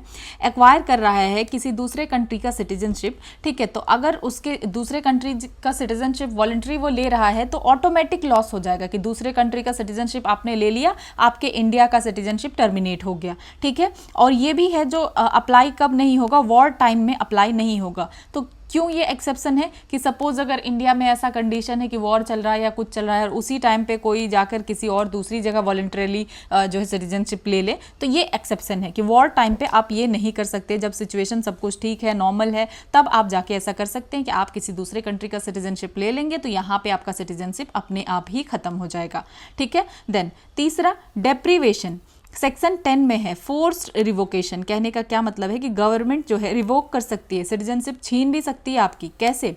एक्वायर कर रहा है किसी दूसरे कंट्री का सिटीजनशिप, ठीक है, तो अगर उसके दूसरे कंट्री का सिटीजनशिप वॉलंटरी वो ले रहा है तो ऑटोमेटिक लॉस हो जाएगा कि दूसरे कंट्री का सिटीजनशिप आपने ले लिया, आपके इंडिया का सिटीजनशिप टर्मिनेट हो गया, ठीक है। और ये भी है जो अप्लाई कब नहीं होगा, वॉर टाइम में अप्लाई नहीं होगा। तो क्यों ये एक्सेप्शन है कि सपोज अगर इंडिया में ऐसा कंडीशन है कि वॉर चल रहा है या कुछ चल रहा है और उसी टाइम पे कोई जाकर किसी और दूसरी जगह वॉलंटरीली जो है सिटीजनशिप ले ले, तो ये एक्सेप्शन है कि वॉर टाइम पे आप ये नहीं कर सकते। जब सिचुएशन सब कुछ ठीक है, नॉर्मल है, तब आप जाके ऐसा कर सकते हैं कि आप किसी दूसरे कंट्री का सिटीजनशिप ले लेंगे, तो यहाँ पे आपका सिटीजनशिप अपने आप ही खत्म हो जाएगा, ठीक है। देन तीसरा डेप्रीवेशन सेक्शन 10 में है। फोर्स्ड रिवोकेशन कहने का क्या मतलब है कि गवर्नमेंट जो है रिवोक कर सकती है, सिटीजनशिप छीन भी सकती है आपकी। कैसे?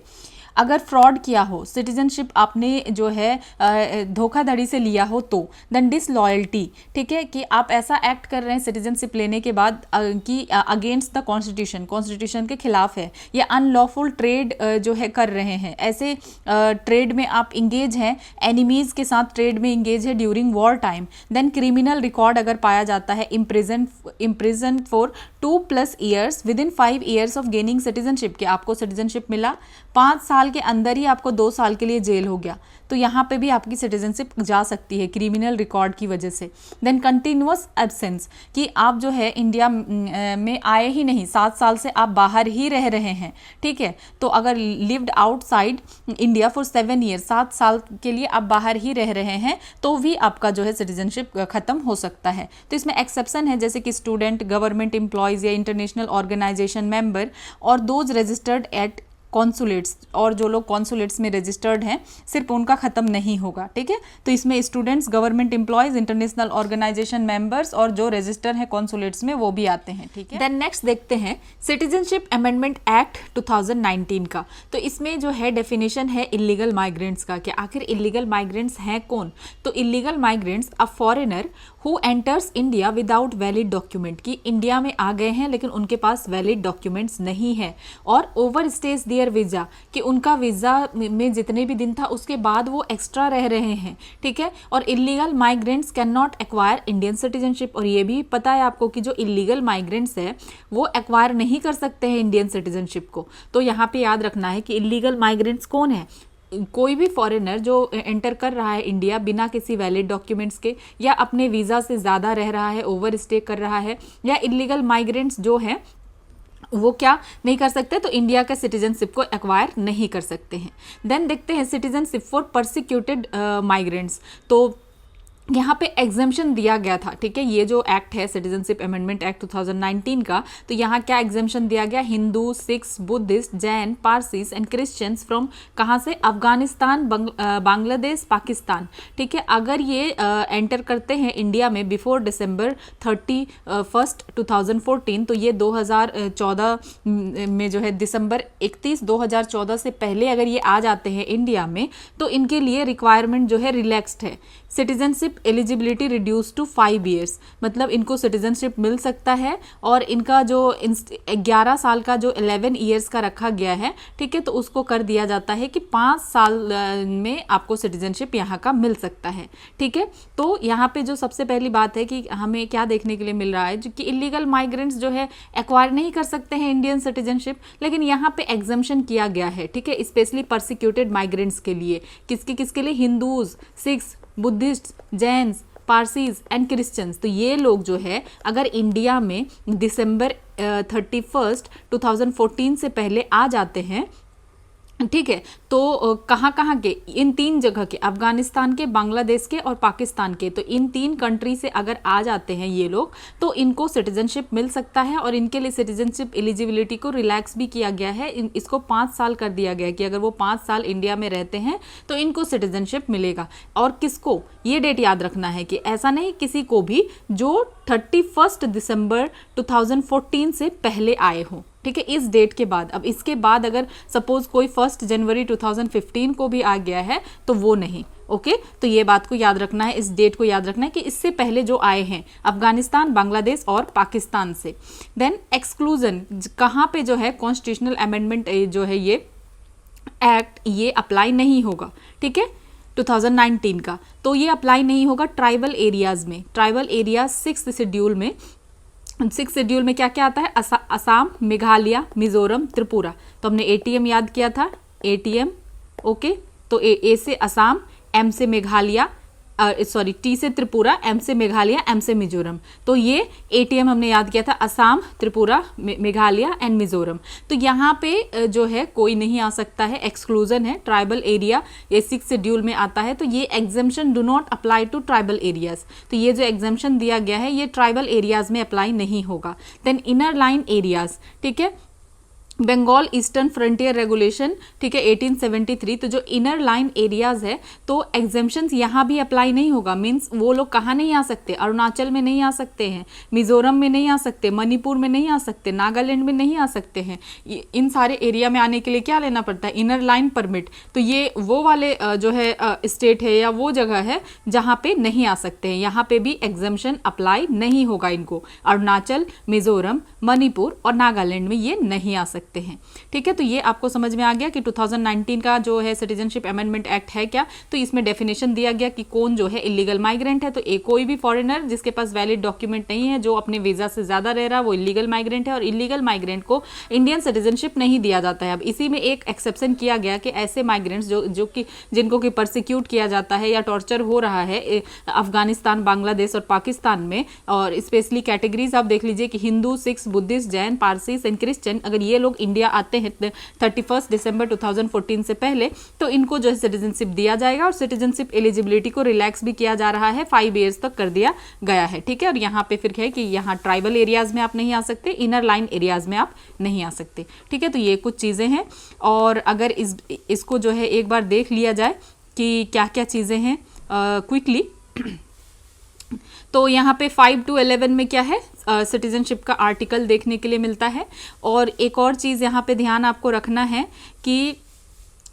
अगर फ्रॉड किया हो, सिटीजनशिप आपने जो है धोखाधड़ी से लिया हो तो, देन डिसलॉयल्टी, ठीक है, कि आप ऐसा एक्ट कर रहे हैं सिटीजनशिप लेने के बाद कि अगेंस्ट द कॉन्स्टिट्यूशन, कॉन्स्टिट्यूशन के खिलाफ है, या अनलॉफुल ट्रेड जो है कर रहे हैं, ऐसे ट्रेड में आप इंगेज हैं, एनिमीज के साथ ट्रेड में इंगेज है during war time. Then criminal record अगर पाया जाता है, imprison for 2+ years within 5 years of gaining citizenship, कि आपको सिटीजनशिप मिला 5 साल के अंदर ही आपको 2 साल के लिए जेल हो गया, तो यहाँ पे भी आपकी सिटीजनशिप जा सकती है क्रिमिनल रिकॉर्ड की वजह से। देन कंटिन्यूअस एब्सेंस, कि आप जो है इंडिया में आए ही नहीं, 7 साल से आप बाहर ही रह रहे हैं, ठीक है, तो अगर lived outside India for 7 year, 7 साल के लिए आप बाहर ही रह रहे हैं, तो भी आपका जो है सिटीजनशिप खत्म हो सकता है। तो इसमें एक्सेप्शन है, जैसे कि स्टूडेंट, गवर्नमेंट एम्प्लॉयज या इंटरनेशनल ऑर्गेनाइजेशन मेंबर और दोज रजिस्टर्ड एट कॉन्सुलेट्स, और जो लोग कॉन्सुलेट्स में रजिस्टर्ड हैं सिर्फ उनका खत्म नहीं होगा, ठीक है। तो इसमें students, government employees, international organisation members और जो रजिस्टर हैं कॉन्सुलेट्स में वो भी आते हैं, ठीक है। देन नेक्स्ट देखते हैं सिटीजनशिप अमेंडमेंट एक्ट 2019 का। तो इसमें जो है डेफिनेशन है इलीगल माइग्रेंट्स का, कि आखिर इलीगल माइग्रेंट्स हैं कौन। तो illegal migrants a foreigner who enters India without valid document, कि इंडिया में आ गए हैं लेकिन उनके पास वैलिड डॉक्यूमेंट्स नहीं है, और ओवर स्टेज देयर वीजा, कि उनका वीजा में जितने भी दिन था उसके बाद वो एक्स्ट्रा रह रहे हैं, ठीक है। और illegal migrants can not acquire Indian citizenship, और ये भी पता है आपको कि जो इलीगल माइग्रेंट्स है वो एक्वायर नहीं कर सकते हैं इंडियन सिटीजनशिप को। तो यहाँ पे याद रखना है कि इलीगल माइग्रेंट्स कौन है। कोई भी फॉरेनर जो एंटर कर रहा है इंडिया बिना किसी वैलिड डॉक्यूमेंट्स के, या अपने वीज़ा से ज़्यादा रह रहा है, ओवर स्टे कर रहा है, या इलीगल माइग्रेंट्स जो है वो क्या नहीं कर सकते, तो इंडिया के सिटीजनशिप को एक्वायर नहीं कर सकते हैं। देन देखते हैं सिटीजनशिप फॉर परसिक्यूटेड माइग्रेंट्स। तो यहाँ पे एग्जेम्पशन दिया गया था, ठीक है, ये जो एक्ट है सिटीजनशिप अमेंडमेंट एक्ट 2019 का, तो यहाँ क्या एग्जेम्पशन दिया गया, Hindu, Sikhs, Buddhist, Jain, Parsis and Christians from कहाँ से, अफगानिस्तान, बांग्लादेश, पाकिस्तान, ठीक है, अगर ये एंटर करते हैं इंडिया में बिफोर December 31, 2014, तो ये 2014 में जो है दिसंबर 31, 2014 से पहले अगर ये आ जाते हैं इंडिया में, तो इनके लिए रिक्वायरमेंट जो है रिलैक्स्ड है। Citizenship eligibility reduce to 5 years, मतलब इनको सिटीजनशिप मिल सकता है, और इनका जो 11 साल का जो 11 ईयर्स का रखा गया है, ठीक है, तो उसको कर दिया जाता है कि 5 साल में आपको सिटीजनशिप यहाँ का मिल सकता है, ठीक है। तो यहाँ पे जो सबसे पहली बात है कि हमें क्या देखने के लिए मिल रहा है, जो कि इलीगल माइग्रेंट्स जो है एक्वायर नहीं कर सकते हैं इंडियन सिटीजनशिप, लेकिन यहाँ पे एग्जम्पशन किया गया है, ठीक है, स्पेशली परसिक्यूटेड माइग्रेंट्स के लिए। किसके लिए, Hindus, Sikhs, Buddhist, Jains, Parsis and Christians. तो ये लोग जो है अगर इंडिया में December 31, 2014 से पहले आ जाते हैं, ठीक है। तो कहाँ कहाँ के, इन 3 जगह के, अफगानिस्तान के, बांग्लादेश के और पाकिस्तान के, तो इन 3 कंट्री से अगर आ जाते हैं ये लोग तो इनको सिटीजनशिप मिल सकता है। और इनके लिए सिटीजनशिप एलिजिबिलिटी को रिलैक्स भी किया गया है, इसको 5 साल कर दिया गया है कि अगर वो 5 साल इंडिया में रहते हैं तो इनको सिटीजनशिप मिलेगा। और किसको, ये डेट याद रखना है कि ऐसा नहीं किसी को भी जो 31 दिसंबर 2014 से पहले आए हों, ठीक है, इस डेट के बाद। अब इसके बाद अगर सपोज कोई 1 जनवरी 2015 को भी आ गया है तो वो नहीं। ओके, तो ये बात को याद रखना है, इस डेट को याद रखना है कि इससे पहले जो आए हैं अफगानिस्तान, बांग्लादेश और पाकिस्तान से। देन एक्सक्लूजन, कहाँ पे जो है कॉन्स्टिट्यूशनल अमेंडमेंट जो है ये एक्ट, ये अप्लाई नहीं होगा, ठीक है, 2019 का, तो ये अप्लाई नहीं होगा ट्राइबल एरियाज में। ट्राइबल एरियाज 6th शेड्यूल में, 6th शेड्यूल में क्या क्या आता है, असम, मेघालय, मिजोरम, त्रिपुरा। तो हमने एटीएम याद किया था, एटीएम, ओके, तो ए से असम, एम से मेघालय, सॉरी टी से त्रिपुरा, एम से मेघालय, एम से मिजोरम। तो ये एटीएम हमने याद किया था, असम, त्रिपुरा, मेघालय एंड मिजोरम। तो यहाँ पे जो है कोई नहीं आ सकता है, एक्सक्लूजन है। ट्राइबल एरिया ये 6th शेड्यूल में आता है, तो ये exemption do not apply to tribal areas. तो ये जो एग्जेम्पशन दिया गया है ये ट्राइबल एरियाज में अप्लाई नहीं होगा। देन इनर लाइन एरियाज, ठीक है, बंगाल ईस्टर्न फ्रंटियर रेगुलेशन, ठीक है, 1873। तो जो इनर लाइन एरियाज है तो एग्जेम्पशंस यहाँ भी अप्लाई नहीं होगा। मीन्स वो लोग कहाँ नहीं आ सकते, अरुणाचल में नहीं आ सकते हैं, मिजोरम में नहीं आ सकते, मणिपुर में नहीं आ सकते, नागालैंड में नहीं आ सकते हैं। इन सारे एरिया में आने के लिए क्या लेना पड़ता है, इनर लाइन परमिट। तो ये वो वाले जो है स्टेट है या वो जगह है जहाँ पे नहीं आ सकते हैं, यहाँ पे भी एग्जेम्पशन अप्लाई नहीं होगा इनको। अरुणाचल, मिजोरम, मणिपुर और नागालैंड में ये नहीं आ सकते हैं, ठीक है। तो ये आपको समझ में आ गया कि 2019 का जो है सिटीजनशिप अमेंडमेंट एक्ट है क्या। तो इसमें डेफिनेशन दिया गया कि कौन जो है इलीगल माइग्रेंट है। तो कोई भी फॉरेनर जिसके पास वैलिड डॉक्यूमेंट नहीं है, जो अपने वीजा से ज्यादा रह रहा है, वो इलीगल माइग्रेंट है। और इलीगल माइग्रेंट को इंडियन सिटीजनशिप नहीं दिया जाता है। अब इसी में एक एक्सेप्शन किया गया कि ऐसे माइग्रेंट्स जो कि जिनको कि परसिक्यूट किया जाता है या टॉर्चर हो रहा है अफगानिस्तान, बांग्लादेश और पाकिस्तान में, और स्पेशली कैटेगरीज आप देख लीजिए कि Hindu, Sikhs, Buddhist, Jain, Parsi and Christian, अगर ये लोग इंडिया आते हैं 31 दिसंबर 2014 से पहले, तो इनको जो है सिटीजनशिप दिया जाएगा। और सिटीजनशिप एलिजिबिलिटी को रिलैक्स भी किया जा रहा है, 5 ईयर्स तक कर दिया गया है, ठीक है। और यहाँ पे फिर है कि यहाँ ट्राइबल एरियाज में आप नहीं आ सकते, इनर लाइन एरियाज में आप नहीं आ सकते, ठीक है। तो ये कुछ चीज़ें हैं। और अगर इसको जो है एक बार देख लिया जाए कि क्या क्या चीज़ें हैं क्विकली, तो यहाँ पे 5 to 11 में क्या है, सिटीजनशिप का आर्टिकल देखने के लिए मिलता है। और एक और चीज़ यहाँ पे ध्यान आपको रखना है कि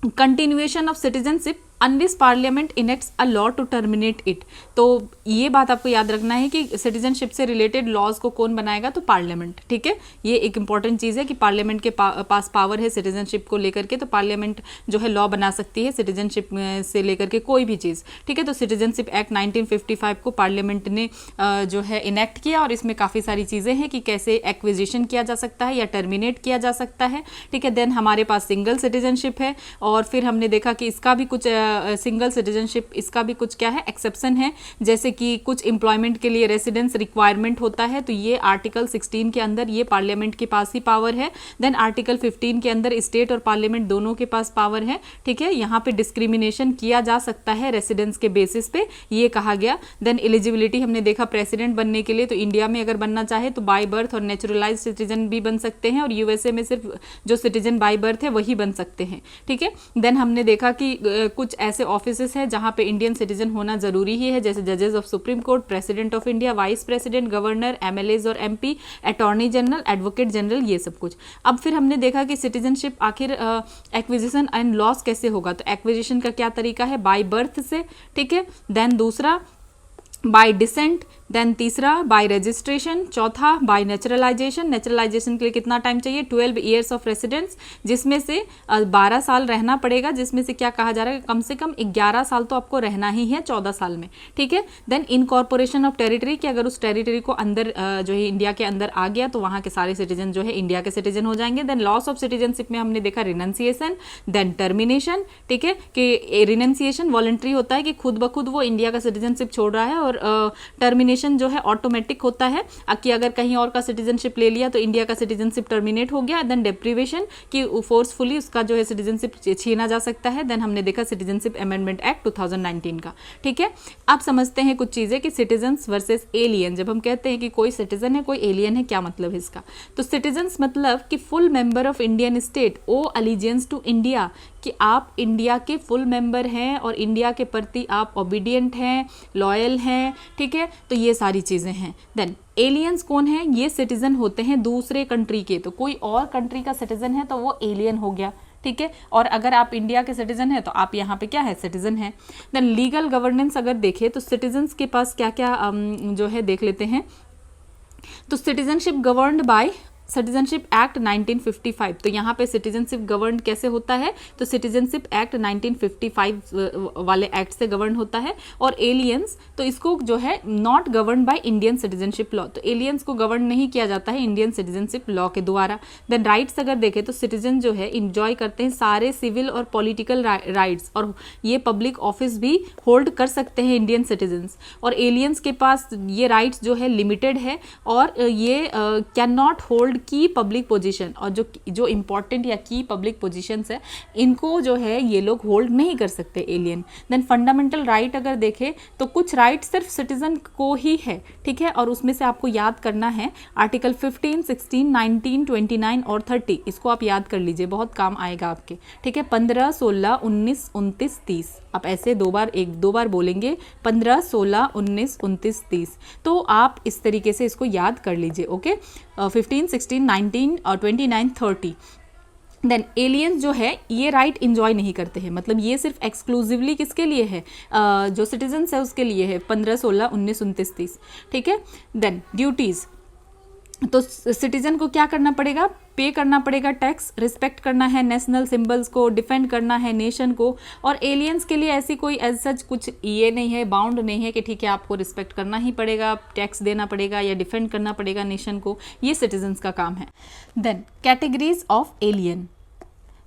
continuation of citizenship unless parliament enacts a law to terminate it. तो ये बात आपको याद रखना है कि सिटीजनशिप से रिलेटेड लॉज को कौन बनाएगा, तो पार्लियामेंट, ठीक है। ये एक इंपॉर्टेंट चीज़ है कि पार्लियामेंट के पास पावर है सिटीजनशिप को लेकर के, तो पार्लियामेंट जो है लॉ बना सकती है सिटीजनशिप से लेकर के कोई भी चीज़, ठीक है। तो सिटीजनशिप एक्ट 1955 को पार्लियामेंट ने जो है इनेक्ट किया, और इसमें काफ़ी सारी चीज़ें हैं कि कैसे एक्विजिशन किया जा सकता है या टर्मिनेट किया जा सकता है, ठीक है। देन हमारे पास सिंगल सिटीजनशिप है, और फिर हमने देखा कि इसका भी कुछ सिंगल सिटीजनशिप, इसका भी कुछ क्या है, एक्सेप्शन है। जैसे कि कुछ एम्प्लॉयमेंट के लिए रेसिडेंस रिक्वायरमेंट होता है, तो ये आर्टिकल 16 के अंदर ये पार्लियामेंट के पास ही पावर है। देन आर्टिकल 15 के अंदर स्टेट और पार्लियामेंट दोनों के पास पावर है, ठीक है। यहाँ पे डिस्क्रिमिनेशन किया जा सकता है रेसिडेंस के बेसिस पे, ये कहा गया। देन एलिजिबिलिटी हमने देखा प्रेसिडेंट बनने के लिए, तो इंडिया में अगर बनना चाहे तो बाय बर्थ और नेचुरलाइज सिटीजन भी बन सकते हैं, और यूएसए में सिर्फ जो सिटीजन बाय बर्थ है वही बन सकते हैं, ठीक है। देन हमने देखा कि कुछ ऐसे ऑफिसेस हैं जहां पे इंडियन सिटीजन होना जरूरी ही है, जैसे जजेस of supreme court, president of India, vice president, governor, MLAs और MP, attorney general, advocate general, ये सब कुछ। अब फिर हमने देखा कि सिटीजनशिप आखिर एक्विजिशन एंड लॉस कैसे होगा, तो एक्विजिशन का क्या तरीका है, बाय बर्थ से, ठीक है। देन दूसरा बाय डिसेंट, देन तीसरा बाय रजिस्ट्रेशन, चौथा बाय नेचुरलाइजेशन। नेचुरलाइजेशन के लिए कितना टाइम चाहिए, 12 ईयर्स ऑफ रेसिडेंस, जिसमें से 12 साल रहना पड़ेगा, जिसमें से क्या कहा जा रहा है कम से कम 11 साल तो आपको रहना ही है 14 साल में, ठीक है। देन इनकॉर्पोरेशन ऑफ टेरिटरी, कि अगर उस टेरिटरी को अंदर जो है इंडिया के अंदर आ गया तो वहाँ के सारे सिटीजन जो है इंडिया के सिटीजन हो जाएंगे। देन लॉस ऑफ सिटीजनशिप में हमने देखा रिनंसिएशन, देन टर्मिनेशन, ठीक है, कि रिनंसिएशन वॉलंटरी होता है कि खुद ब खुद वो इंडिया का सिटीजनशिप छोड़ रहा है, और टर्मिनेशन टर्मिनेशन जो है ऑटोमेटिक होता है कि अगर कहीं और का सिटीजनशिप ले लिया तो इंडिया का सिटीजनशिप टर्मिनेट हो गया। देन डेप्रीवेशन कि फोर्सफुली उसका जो है सिटीजनशिप छीना जा सकता है। देन हमने देखा सिटीजनशिप अमेंडमेंट एक्ट 2019 का। ठीक है, अब समझते हैं कुछ चीज़ें कि सिटीजन्स वर्सेस एलियन। जब हम कहते हैं कि कोई सिटीजन है कोई एलियन है, क्या मतलब है इसका? तो सिटीजन्स मतलब कि full member of Indian state owe allegiance to India, कि आप इंडिया के फुल मेंबर हैं और इंडिया के प्रति आप ओबीडियंट हैं, लॉयल हैं। ठीक है, तो ये सारी चीज़ें हैं। देन एलियंस कौन है? ये सिटीजन होते हैं दूसरे कंट्री के, तो कोई और कंट्री का सिटीजन है तो वो एलियन हो गया। ठीक है, और अगर आप इंडिया के सिटीजन हैं तो आप यहाँ पे क्या है? सिटीजन है। देन लीगल गवर्नेंस अगर देखें तो सिटीजन्स के पास क्या क्या जो है देख लेते हैं। तो citizenship governed bye citizenship act 1955। तो यहाँ पे सिटीजनशिप गवर्न कैसे होता है? तो सिटीजनशिप एक्ट 1955 वाले एक्ट से गवर्न होता है। और एलियंस तो इसको जो है not govern by Indian citizenship law, तो एलियंस को गवर्न नहीं किया जाता है इंडियन सिटीजनशिप लॉ के द्वारा। देन राइट्स अगर देखें तो सिटीजन जो है इंजॉय करते हैं सारे सिविल और पॉलिटिकल राइट्स, और ये पब्लिक ऑफिस भी होल्ड कर सकते हैं इंडियन सिटीजन्स। और एलियंस के पास ये राइट्स जो है लिमिटेड है और ये कैन नॉट होल्ड की पब्लिक पोजीशन, और जो इंपॉर्टेंट या की पब्लिक पोजीशंस है इनको जो है ये लोग होल्ड नहीं कर सकते एलियन। देन फंडामेंटल राइट अगर देखें तो कुछ राइट सिर्फ सिटीजन को ही है। ठीक है, और उसमें से आपको याद करना है आर्टिकल 15, 16, 19, 29 और 30, इसको आप याद कर लीजिए, बहुत काम आएगा आपके। ठीक है, 15, 16, 19, 29, 30, आप ऐसे दो बार बोलेंगे 15, 16, 19, 29, 30, तो आप इस तरीके से इसको याद कर लीजिए। ओके, 15, 16, 19 और 29, 30। देन एलियंस जो है ये राइट इंजॉय नहीं करते हैं, मतलब ये सिर्फ एक्सक्लूसिवली किसके लिए है? जो सिटीजन्स है उसके लिए है, 15, 16, 19, 29, 30। ठीक है, देन ड्यूटीज़, तो सिटीजन को क्या करना पड़ेगा? पे करना पड़ेगा टैक्स, रिस्पेक्ट करना है नेशनल सिंबल्स को, डिफेंड करना है नेशन को। और एलियंस के लिए ऐसी कोई एज सच कुछ ये नहीं है, बाउंड नहीं है कि ठीक है आपको रिस्पेक्ट करना ही पड़ेगा, टैक्स देना पड़ेगा या डिफेंड करना पड़ेगा नेशन को, ये सिटीजन्स का काम है। देन कैटेगरीज ऑफ एलियन,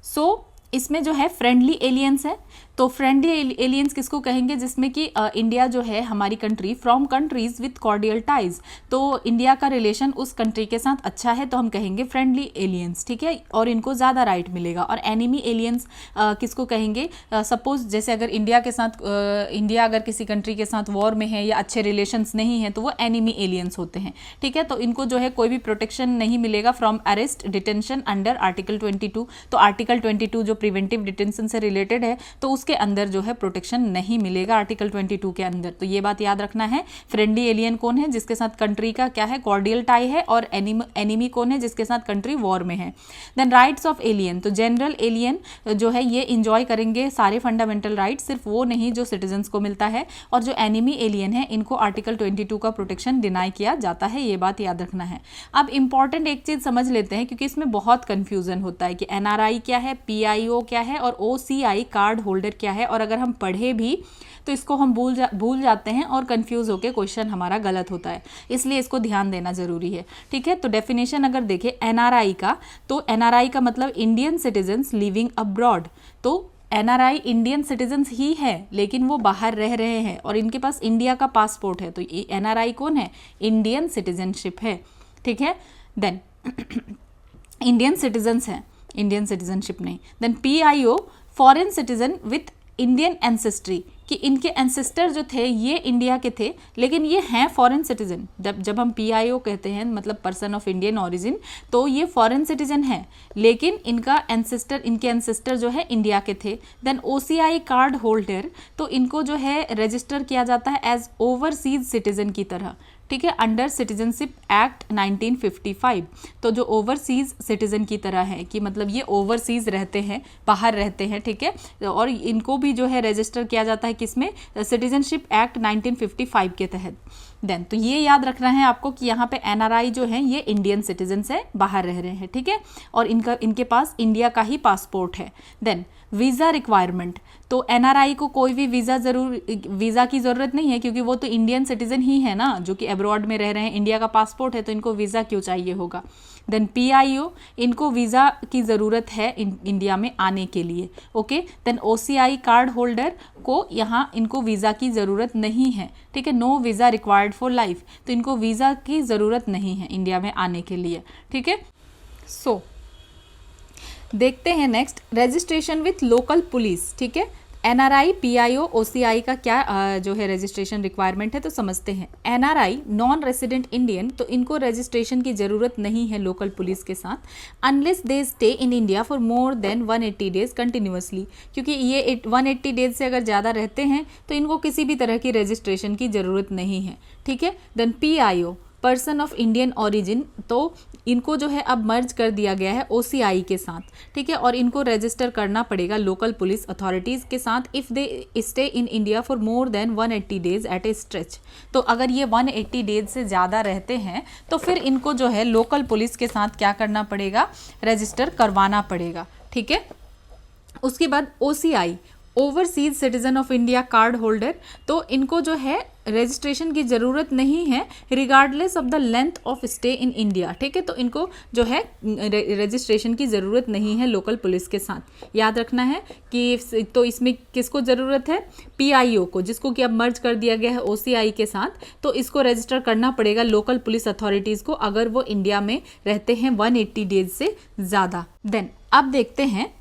सो इसमें जो है फ्रेंडली एलियंस है। तो फ्रेंडली एलियंस किसको कहेंगे? जिसमें कि इंडिया जो है हमारी country from countries with cordial ties, तो इंडिया का रिलेशन उस कंट्री के साथ अच्छा है तो हम कहेंगे फ्रेंडली एलियंस। ठीक है, और इनको ज़्यादा राइट मिलेगा। और एनिमी एलियंस किसको कहेंगे? सपोज जैसे अगर इंडिया अगर किसी कंट्री के साथ वॉर में है या अच्छे रिलेशंस नहीं है तो वो एनिमी एलियंस होते हैं। ठीक है, तो इनको जो है कोई भी प्रोटेक्शन नहीं मिलेगा from arrest detention under article 22। तो आर्टिकल 22 जो प्रिवेंटिव डिटेंशन से रिलेटेड है तो उसके अंदर जो है प्रोटेक्शन नहीं मिलेगा आर्टिकल 22 के अंदर। तो ये बात याद रखना है। फ्रेंडली एलियन कौन है? जिसके साथ कंट्री का क्या है? कॉर्डियल टाई है। और एनिमी कौन है? जिसके साथ कंट्री वॉर में है। देन राइट्स ऑफ एलियन, तो जनरल एलियन जो है ये इंजॉय करेंगे सारे फंडामेंटल राइट, सिर्फ वो नहीं जो सिटीजन्स को मिलता है। और जो एनिमी एलियन है इनको आर्टिकल 22 का प्रोटेक्शन डिनाई किया जाता है, ये बात याद रखना है। अब इंपॉर्टेंट एक चीज समझ लेते हैं क्योंकि इसमें बहुत कंफ्यूजन होता है कि एनआरआई क्या है, पीआईओ क्या है और ओसीआई कार्ड होल्डर क्या है। और अगर हम पढ़े भी तो इसको हम भूल जाते हैं और कंफ्यूज होकर क्वेश्चन हमारा गलत होता है, इसलिए इसको ध्यान देना जरूरी है। ठीक है, तो डेफिनेशन अगर देखें एनआरआई का, तो एनआरआई का मतलब इंडियन सिटीजन्स लिविंग अब्रॉड। तो एनआरआई इंडियन सिटीजन्स ही है लेकिन वो बाहर रह रहे हैं और इनके पास इंडिया का पासपोर्ट है, तो ये एनआरआई कौन है? इंडियन सिटीजनशिप है। ठीक है, देन इंडियन सिटीजन्स है, इंडियन सिटीजनशिप नहीं। Then PIO foreign citizen with Indian ancestry, कि इनके एंसेस्टर जो थे ये इंडिया के थे लेकिन ये हैं फॉरेन सिटीजन। जब हम पीआईओ कहते हैं मतलब पर्सन ऑफ इंडियन ओरिजिन, तो ये फॉरेन सिटीजन है लेकिन इनके एंसेस्टर जो है इंडिया के थे। देन ओसीआई कार्ड होल्डर, तो इनको जो है रजिस्टर किया जाता है एज ओवरसीज सिटीजन की तरह। ठीक है, अंडर सिटीजनशिप एक्ट 1955। तो जो ओवरसीज सिटीजन की तरह है कि मतलब ये ओवरसीज रहते हैं, बाहर रहते हैं। ठीक है, और इनको भी जो है रजिस्टर किया जाता है किसमें? सिटीजनशिप एक्ट 1955 के तहत। देन तो ये याद रखना है आपको कि यहाँ पे एनआरआई जो है ये इंडियन सिटीजन से बाहर रह रहे हैं। ठीक है, और इनके पास इंडिया का ही पासपोर्ट है। देन वीज़ा रिक्वायरमेंट, तो एनआरआई को कोई भी वीज़ा की ज़रूरत नहीं है क्योंकि वो तो इंडियन सिटीजन ही है ना, जो कि अब्रॉड में रह रहे हैं, इंडिया का पासपोर्ट है तो इनको वीज़ा क्यों चाहिए होगा। देन PIO, इनको वीज़ा की ज़रूरत है इंडिया में आने के लिए, okay. Then OCI card holder को यहाँ इनको वीज़ा की ज़रूरत नहीं है, ठीक है, no visa required for life, तो इनको वीज़ा की ज़रूरत नहीं है इंडिया में आने के लिए, ठीक है। सो देखते हैं next, registration with local police, ठीक है। NRI, PIO, OCI का क्या जो है रजिस्ट्रेशन रिक्वायरमेंट है, तो समझते हैं। NRI नॉन रेसिडेंट इंडियन, तो इनको रजिस्ट्रेशन की ज़रूरत नहीं है लोकल पुलिस के साथ, unless they stay in India for more than 180 days continuously, क्योंकि ये 180 डेज से अगर ज़्यादा रहते हैं तो इनको किसी भी तरह की रजिस्ट्रेशन की ज़रूरत नहीं है, ठीक है। Then PIO, person of Indian origin, तो इनको जो है अब मर्ज कर दिया गया है OCI के साथ, ठीक है, और इनको रजिस्टर करना पड़ेगा लोकल पुलिस अथॉरिटीज़ के साथ if they stay in India for more than 180 days at A stretch. तो अगर ये 180 डेज से ज़्यादा रहते हैं तो फिर इनको जो है लोकल पुलिस के साथ क्या करना पड़ेगा, रजिस्टर करवाना पड़ेगा, ठीक है। उसके बाद OCI, overseas citizen of India card holder, तो इनको जो है रजिस्ट्रेशन की ज़रूरत नहीं है regardless of the length of stay in India, ठीक है, तो इनको जो है रजिस्ट्रेशन की ज़रूरत नहीं है लोकल पुलिस के साथ। याद रखना है कि तो इसमें किसको ज़रूरत है, PIO को, जिसको कि अब मर्ज कर दिया गया है OCI के साथ, तो इसको रजिस्टर करना पड़ेगा लोकल पुलिस अथॉरिटीज़ को अगर वो इंडिया में रहते हैं 180 डेज से ज़्यादा। देन अब देखते हैं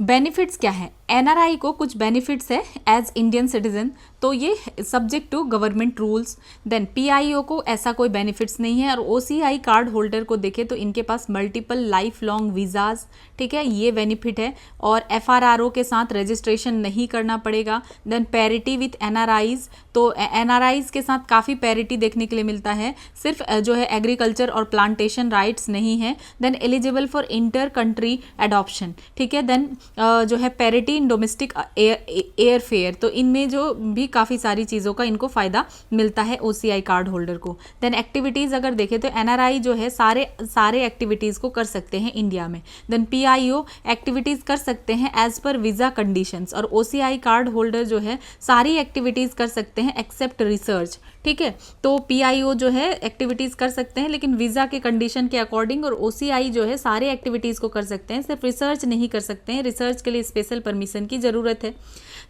बेनिफिट्स क्या है। NRI को कुछ बेनिफिट्स है एज इंडियन सिटीजन, तो ये subject to government rules. Then PIO को ऐसा कोई बेनिफिट्स नहीं है, और OCI कार्ड होल्डर को देखें तो इनके पास मल्टीपल लाइफ लॉन्ग वीज़ाज, ठीक है, ये बेनिफिट है, और FRRO के साथ रजिस्ट्रेशन नहीं करना पड़ेगा। देन पैरिटी विथ NRIs, तो NRIs के साथ काफ़ी पैरिटी देखने के लिए मिलता है, सिर्फ जो है एग्रीकल्चर और प्लांटेशन राइट्स नहीं है। Then eligible for inter country adoption, ठीक है। देन जो है parity in domestic air fare, तो इनमें जो भी काफ़ी सारी चीज़ों का इनको फ़ायदा मिलता है OCI कार्ड होल्डर को। देन एक्टिविटीज़ अगर देखें तो NRI जो है सारे एक्टिविटीज़ को कर सकते हैं इंडिया में। देन PIO एक्टिविटीज़ कर सकते हैं एज पर वीज़ा कंडीशंस, और OCI कार्ड होल्डर जो है सारी एक्टिविटीज़ कर सकते हैं एक्सेप्ट रिसर्च, ठीक है। तो PIO जो है एक्टिविटीज़ कर सकते हैं लेकिन वीज़ा के कंडीशन के अकॉर्डिंग, और OCI जो है सारे एक्टिविटीज़ को कर सकते हैं, सिर्फ रिसर्च नहीं कर सकते हैं, रिसर्च के लिए स्पेशल परमिशन की ज़रूरत है।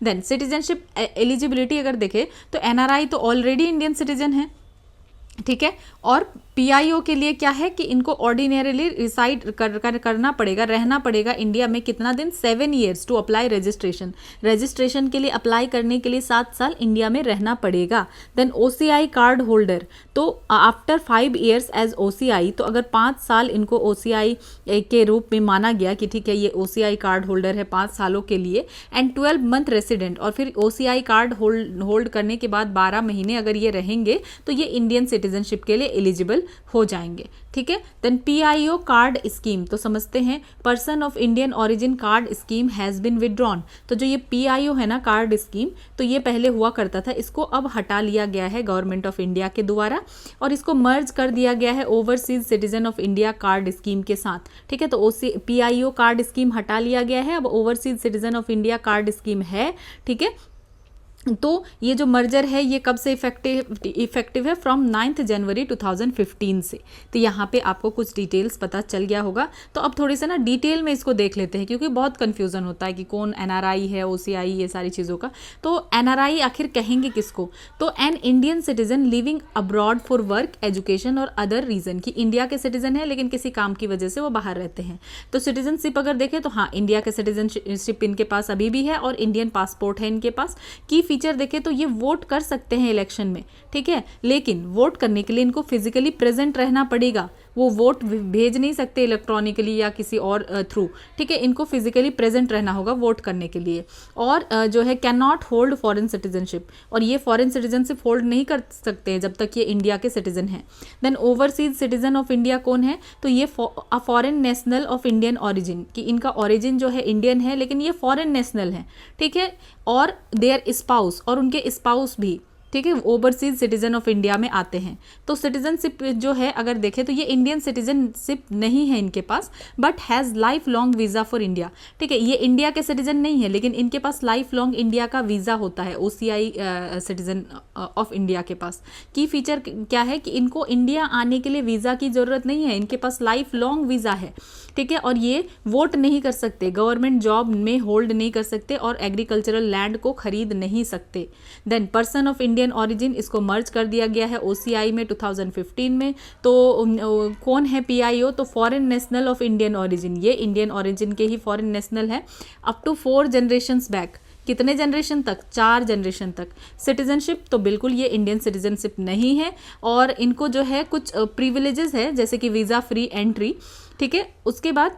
देन सिटीजनशिप एलिजिबिलिटी अगर देखें तो NRI तो ऑलरेडी इंडियन सिटीजन है, ठीक है, और PIO के लिए क्या है कि इनको ऑर्डिनरीली रिसाइड करना पड़ेगा, रहना पड़ेगा इंडिया में कितना दिन, 7 ईयर्स टू अप्लाई रजिस्ट्रेशन के लिए अप्लाई करने के लिए 7 साल इंडिया में रहना पड़ेगा। देन OCI कार्ड होल्डर, तो आफ्टर 5 ईयर्स एज OCI, तो अगर 5 साल इनको OCI के रूप में माना गया कि ठीक है ये OCI कार्ड होल्डर है 5 सालों के लिए, एंड 12 मंथ रेसिडेंट, और फिर OCI कार्ड होल्ड करने के बाद 12 महीने अगर ये रहेंगे तो ये इंडियन सिटीजनशिप के लिए एलिजिबल हो जाएंगे, ठीक है। देन PIO कार्ड स्कीम, तो समझते हैं person of Indian origin card scheme has been withdrawn, तो जो ये PIO है ना कार्ड स्कीम, तो ये पहले हुआ करता था, इसको अब हटा लिया गया है गवर्नमेंट ऑफ इंडिया के द्वारा, और इसको मर्ज कर दिया गया है overseas citizen of India card scheme के साथ, ठीक है। तो PIO कार्ड स्कीम हटा लिया गया है, अब overseas citizen of India card scheme है, ठीक है। तो ये जो मर्जर है ये कब से इफेक्टिव है, फ्रॉम 9 जनवरी 2015 से। तो यहाँ पे आपको कुछ डिटेल्स पता चल गया होगा। तो अब थोड़ी सा ना डिटेल में इसको देख लेते हैं, क्योंकि बहुत कन्फ्यूज़न होता है कि कौन NRI है, OCI, ये सारी चीज़ों का। तो NRI आखिर कहेंगे किसको, तो an Indian citizen living abroad for work, education और अदर रीज़न, कि इंडिया के सिटीजन है लेकिन किसी काम की वजह से वो बाहर रहते हैं। तो सिटीजनशिप अगर देखें तो हाँ, इंडिया के सिटीजनशिप इनके पास अभी भी है, और इंडियन पासपोर्ट है इनके पास। की फीचर देखें तो ये वोट कर सकते हैं इलेक्शन में, ठीक है, लेकिन वोट करने के लिए इनको फिजिकली प्रेजेंट रहना पड़ेगा, वो वोट भेज नहीं सकते इलेक्ट्रॉनिकली या किसी और थ्रू, ठीक है, इनको फिजिकली प्रेजेंट रहना होगा वोट करने के लिए। और जो है can not hold foreign citizenship, और ये फॉरेन सिटीजनशिप होल्ड नहीं कर सकते हैं जब तक ये इंडिया के सिटीजन हैं। Then overseas citizen of India कौन है, तो ये foreign national of Indian origin, कि इनका ऑरिजिन जो है इंडियन है लेकिन ये फॉरेन नेशनल है, ठीक है, और देयर स्पाउस, और उनके स्पाउस भी, ठीक है, ओवरसीज सिटीजन ऑफ इंडिया में आते हैं। तो सिटीजनशिप जो है अगर देखें तो ये इंडियन सिटीजनशिप नहीं है इनके पास, but has life long visa for India. ठीक है, ये इंडिया के सिटीजन नहीं है लेकिन इनके पास लाइफ लॉन्ग इंडिया का वीज़ा होता है, OCI सिटीजन ऑफ इंडिया के पास। की फीचर क्या है कि इनको इंडिया आने के लिए वीज़ा की ज़रूरत नहीं है, इनके पास लाइफ लॉन्ग वीज़ा है। ठीक है, और ये वोट नहीं कर सकते, गवर्नमेंट जॉब में होल्ड नहीं कर सकते और एग्रीकल्चरल लैंड को खरीद नहीं सकते। Then person of Indian origin, इसको मर्ज कर दिया गया है OCI में 2015 में। तो कौन है PIO? तो foreign national of Indian origin, ये इंडियन ऑरिजिन के ही फॉरेन नेशनल है। अप टू 4 जनरेशंस बैक, कितने जनरेशन तक? 4 जनरेशन तक। सिटीजनशिप तो बिल्कुल ये इंडियन सिटीजनशिप नहीं है, और इनको जो है कुछ प्रिविलेजेस है जैसे कि वीज़ा फ्री एंट्री। ठीक है, उसके बाद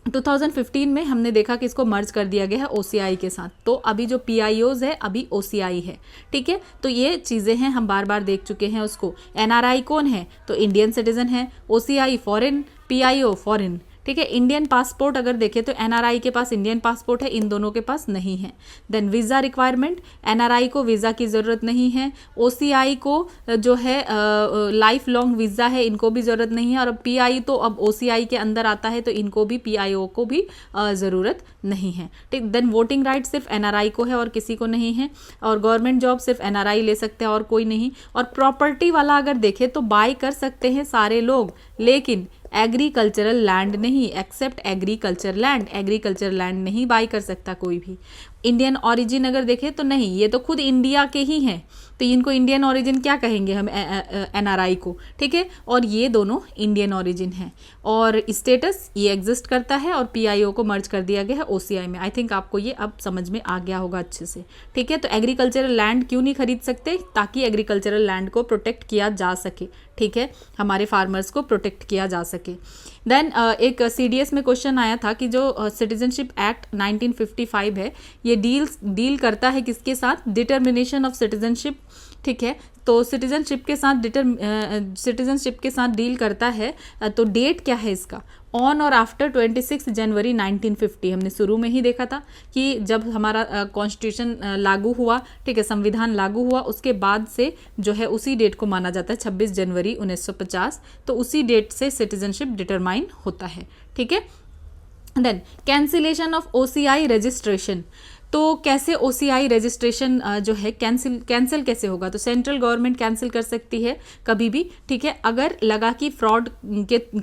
2015 में हमने देखा कि इसको मर्ज कर दिया गया है OCI के साथ। तो अभी जो PIOs है अभी OCI है। ठीक है, तो ये चीज़ें हैं, हम बार बार देख चुके हैं उसको। NRI कौन है? तो इंडियन सिटीजन है, OCI फॉरेन, PIO फॉरेन। ठीक है, इंडियन पासपोर्ट अगर देखें तो NRI के पास इंडियन पासपोर्ट है, इन दोनों के पास नहीं है। देन वीज़ा रिक्वायरमेंट, NRI को वीज़ा की ज़रूरत नहीं है, OCI को जो है लाइफ लॉन्ग वीज़ा है, इनको भी ज़रूरत नहीं है। और अब PI तो अब OCI के अंदर आता है तो इनको भी, PIO को भी ज़रूरत नहीं है। ठीक, देन वोटिंग राइट सिर्फ NRI को है और किसी को नहीं है। और गवर्नमेंट जॉब सिर्फ NRI ले सकते हैं और कोई नहीं। और प्रॉपर्टी वाला अगर देखें तो बाय कर सकते हैं सारे लोग, लेकिन एग्रीकल्चरल लैंड नहीं, except agriculture land, agriculture land नहीं बाय कर सकता कोई भी। इंडियन ओरिजिन अगर देखें तो नहीं, ये तो खुद इंडिया के ही हैं, तो इनको इंडियन ओरिजिन क्या कहेंगे हम? NRI को। ठीक है, और ये दोनों इंडियन ओरिजिन हैं। और स्टेटस ये एग्जिस्ट करता है, और PIO को मर्ज कर दिया गया है OCI में। आई थिंक आपको ये अब समझ में आ गया होगा अच्छे से। ठीक है, तो एग्रीकल्चरल लैंड क्यों नहीं खरीद सकते? ताकि एग्रीकल्चरल लैंड को प्रोटेक्ट किया जा सके। ठीक है, हमारे फार्मर्स को प्रोटेक्ट किया जा सके। देन एक CDS में क्वेश्चन आया था कि जो सिटीजनशिप एक्ट 1955 है, ये डील करता है किसके साथ? Determination of citizenship. ठीक है, तो सिटीजनशिप के साथ डील करता है। तो डेट क्या है इसका? ऑन और आफ्टर 26 जनवरी 1950। हमने शुरू में ही देखा था कि जब हमारा कॉन्स्टिट्यूशन लागू हुआ, ठीक है, संविधान लागू हुआ, उसके बाद से जो है उसी डेट को माना जाता है 26 जनवरी 1950। तो उसी डेट से सिटीजनशिप डिटरमाइन होता है। ठीक है, then cancellation of OCI registration. तो कैसे OCI रजिस्ट्रेशन जो है कैंसिल कैसे होगा? तो सेंट्रल गवर्नमेंट कैंसिल कर सकती है कभी भी। ठीक है, अगर लगा कि फ्रॉड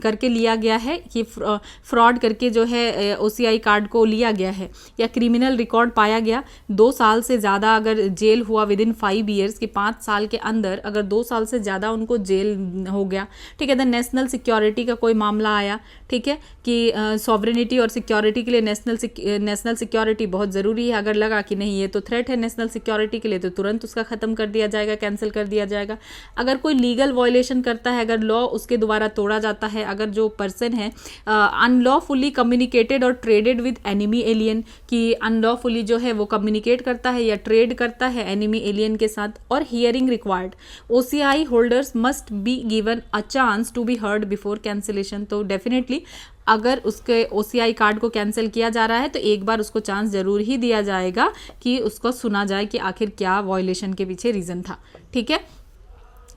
करके लिया गया है, कि फ्रॉड करके जो है OCI कार्ड को लिया गया है, या क्रिमिनल रिकॉर्ड पाया गया, 2 साल से ज़्यादा अगर जेल हुआ विदिन 5 ईयर्स, कि 5 साल के अंदर अगर 2 साल से ज़्यादा उनको जेल हो गया। ठीक है, देन नेशनल सिक्योरिटी का कोई मामला आया, ठीक है, कि सॉवरेनिटी और सिक्योरिटी के लिए नेशनल सिक्योरिटी बहुत ज़रूरी है। अगर लगा कि नहीं ये तो थ्रेट है नेशनल सिक्योरिटी के लिए, तो तुरंत उसका ख़त्म कर दिया जाएगा, कैंसिल कर दिया जाएगा। अगर कोई लीगल वायलेशन करता है, अगर लॉ उसके द्वारा तोड़ा जाता है, अगर जो पर्सन है अनलॉफुली कम्युनिकेटेड और ट्रेडेड विद एनिमी एलियन, कि अनलॉफुली जो है वो कम्युनिकेट करता है या ट्रेड करता है एनिमी एलियन के साथ। और hearing required, OCI holders must be given a chance to be heard before cancellation. तो डेफिनेटली अगर उसके OCI कार्ड को कैंसिल किया जा रहा है तो एक बार उसको चांस ज़रूर ही दिया जाएगा कि उसको सुना जाए कि आखिर क्या वायलेशन के पीछे रीज़न था। ठीक है,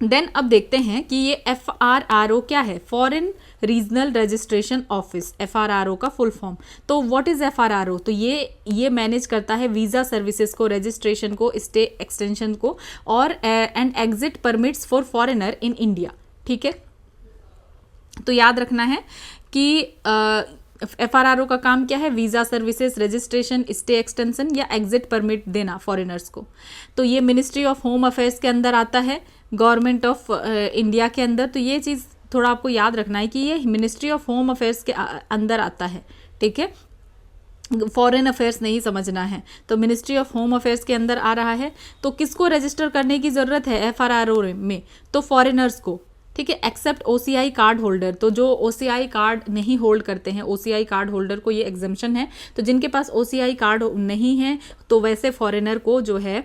देन अब देखते हैं कि ये FRRO क्या है? Foreign regional registration office, FRRO का फुल फॉर्म। तो व्हाट इज़ FRRO? तो ये मैनेज करता है वीज़ा सर्विसेज को, रजिस्ट्रेशन को, स्टे एक्सटेंशन को, और and exit permits for foreigner in India. ठीक है, तो याद रखना है कि FRRO का काम क्या है? Visa services, registration, stay extension या एग्जिट परमिट देना फॉरेनर्स को। तो ये मिनिस्ट्री ऑफ होम अफेयर्स के अंदर आता है, गवर्नमेंट ऑफ इंडिया के अंदर। तो ये चीज़ थोड़ा आपको याद रखना है कि ये मिनिस्ट्री ऑफ होम अफेयर्स के अंदर आता है। ठीक है, फॉरेन अफेयर्स नहीं समझना है, तो मिनिस्ट्री ऑफ होम अफेयर्स के अंदर आ रहा है। तो किसको रजिस्टर करने की ज़रूरत है FRRO में? तो फॉरेनर्स को। ठीक है, एक्सेप्ट OCI कार्ड होल्डर। तो जो OCI कार्ड नहीं होल्ड करते हैं, OCI कार्ड होल्डर को ये एग्जम्पशन है। तो जिनके पास OCI कार्ड नहीं है तो वैसे फॉरेनर को जो है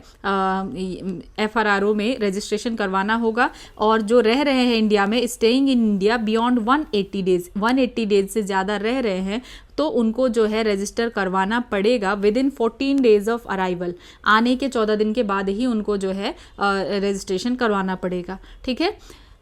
FRRO में रजिस्ट्रेशन करवाना होगा। और जो रह रहे हैं इंडिया में, staying in India beyond 180 days, 180 days से ज़्यादा रह रहे हैं तो उनको जो है रजिस्टर करवाना पड़ेगा with in 14 days of arrival. आने के 14 दिन के बाद ही उनको जो है रजिस्ट्रेशन करवाना पड़ेगा। ठीक है,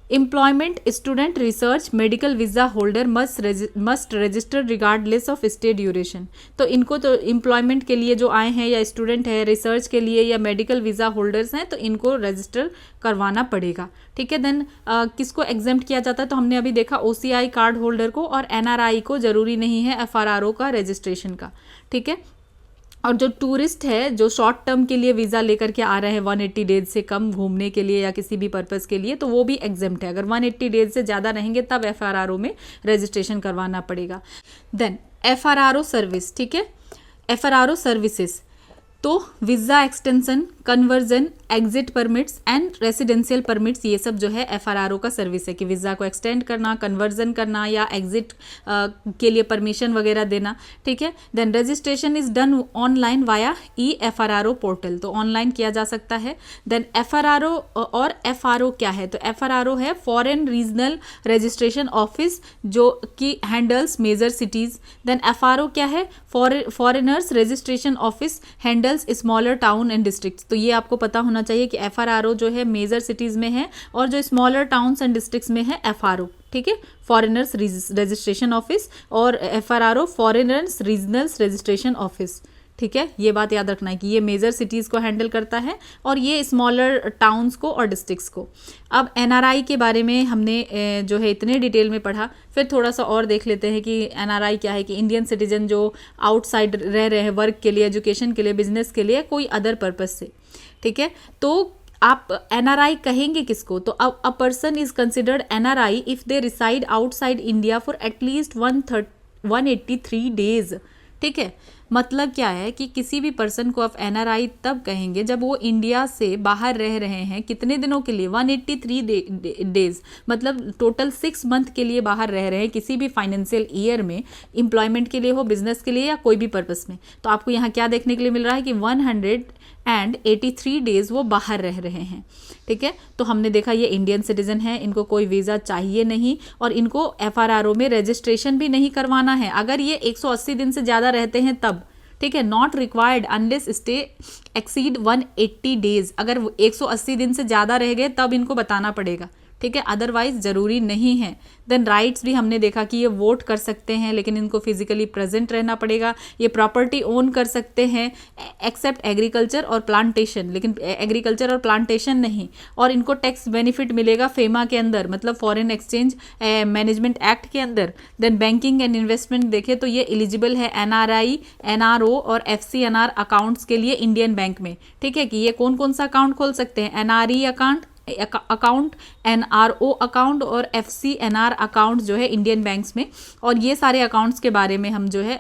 employment, student, research, medical visa holder must register regardless of stay duration. तो इनको तो एम्प्लॉयमेंट के लिए जो आए हैं या स्टूडेंट है, रिसर्च के लिए या मेडिकल वीज़ा होल्डर्स हैं तो इनको रजिस्टर करवाना पड़ेगा। ठीक है, देन किसको एग्जेम्प्ट किया जाता है? तो हमने अभी देखा OCI कार्ड होल्डर को, और NRI को ज़रूरी नहीं है FRRO का रजिस्ट्रेशन का। ठीक है, और जो टूरिस्ट है जो शॉर्ट टर्म के लिए वीज़ा लेकर के आ रहे हैं 180 डेज से कम घूमने के लिए या किसी भी पर्पज़ के लिए, तो वो भी एग्जेम्प्ट है। अगर 180 डेज से ज़्यादा रहेंगे तब FRRO में रजिस्ट्रेशन करवाना पड़ेगा। देन FRRO सर्विस, ठीक है, FRRO सर्विसेज, तो visa extension, conversion, exit permits and residential permits, ये सब जो है FRRO का सर्विस है कि वीज़ा को एक्सटेंड करना, कन्वर्जन करना या एग्जिट के लिए परमिशन वगैरह देना। ठीक है, then registration is done online via FRRO portal, तो ऑनलाइन किया जा सकता है। देन FRRO और FRO क्या है? तो FRRO है फॉरेन रीजनल रजिस्ट्रेशन ऑफिस जो कि handles major cities. Then FRO क्या है? Foreigners registration office handles smaller town and districts. तो ये आपको पता होना चाहिए कि FRRO जो है मेजर सिटीज़ में है और जो स्मॉलर टाउन्स एंड डिस्ट्रिक्ट्स में है FRO। ठीक है, फॉरेनर्स रजिस्ट्रेशन ऑफिस और FRRO foreigners regionals registration office. ठीक है, ये बात याद रखना है कि ये मेजर सिटीज़ को हैंडल करता है और ये स्मॉलर टाउन्स को और डिस्ट्रिक्ट्स को। अब NRI के बारे में हमने जो है इतने डिटेल में पढ़ा, फिर थोड़ा सा और देख लेते हैं कि NRI क्या है। कि इंडियन सिटीजन जो आउटसाइड रह रहे हैं वर्क के लिए, एजुकेशन के लिए, बिजनेस के लिए, कोई अदर पर्पज़ से। ठीक है, तो आप NRI कहेंगे किसको? तो a person is considered NRI if they reside outside India for at least 183 days. ठीक है, मतलब क्या है कि किसी भी पर्सन को आप NRI तब कहेंगे जब वो इंडिया से बाहर रह रहे हैं कितने दिनों के लिए? 183 डेज, मतलब टोटल 6 मंथ के लिए बाहर रह रहे हैं किसी भी फाइनेंशियल ईयर में, एम्प्लॉयमेंट के लिए हो, बिजनेस के लिए या कोई भी पर्पस में। तो आपको यहाँ क्या देखने के लिए मिल रहा है कि 183 डेज वो बाहर रह रहे हैं। ठीक है, तो हमने देखा ये इंडियन सिटीजन है, इनको कोई वीज़ा चाहिए नहीं और इनको FRRO में रजिस्ट्रेशन भी नहीं करवाना है। अगर ये 180 दिन से ज़्यादा रहते हैं तब, ठीक है, not required unless stay exceed 180 days. अगर 180 दिन से ज़्यादा रह गए तब इनको बताना पड़ेगा। ठीक है, अदरवाइज ज़रूरी नहीं है। देन राइट्स भी हमने देखा कि ये वोट कर सकते हैं लेकिन इनको फिजिकली प्रेजेंट रहना पड़ेगा। ये प्रॉपर्टी ओन कर सकते हैं एक्सेप्ट एग्रीकल्चर और प्लांटेशन, लेकिन एग्रीकल्चर और प्लांटेशन नहीं। और इनको टैक्स बेनिफिट मिलेगा फेमा के अंदर, मतलब फॉरेन एक्सचेंज मैनेजमेंट एक्ट के अंदर। देन बैंकिंग एंड इन्वेस्टमेंट देखें तो ये एलिजिबल है NRI, NRO और FCNR अकाउंट्स के लिए इंडियन बैंक में। ठीक है, कि ये कौन कौन सा अकाउंट खोल सकते हैं? NRE अकाउंट, NRO अकाउंट और FCNR अकाउंट जो है इंडियन बैंक्स में। और ये सारे अकाउंट्स के बारे में हम जो है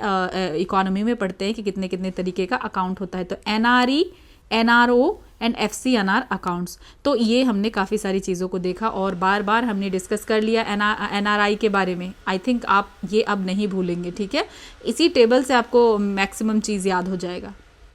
इकोनॉमी में पढ़ते हैं कि कितने कितने तरीके का अकाउंट होता है। तो NRE, NRO and FCNR accounts. तो ये हमने काफ़ी सारी चीज़ों को देखा और बार बार हमने डिस्कस कर लिया NRI के बारे में। आई थिंक आप ये अब नहीं भूलेंगे। ठीक है, इसी टेबल से आपको मैक्सिमम चीज़ याद हो जाएगा।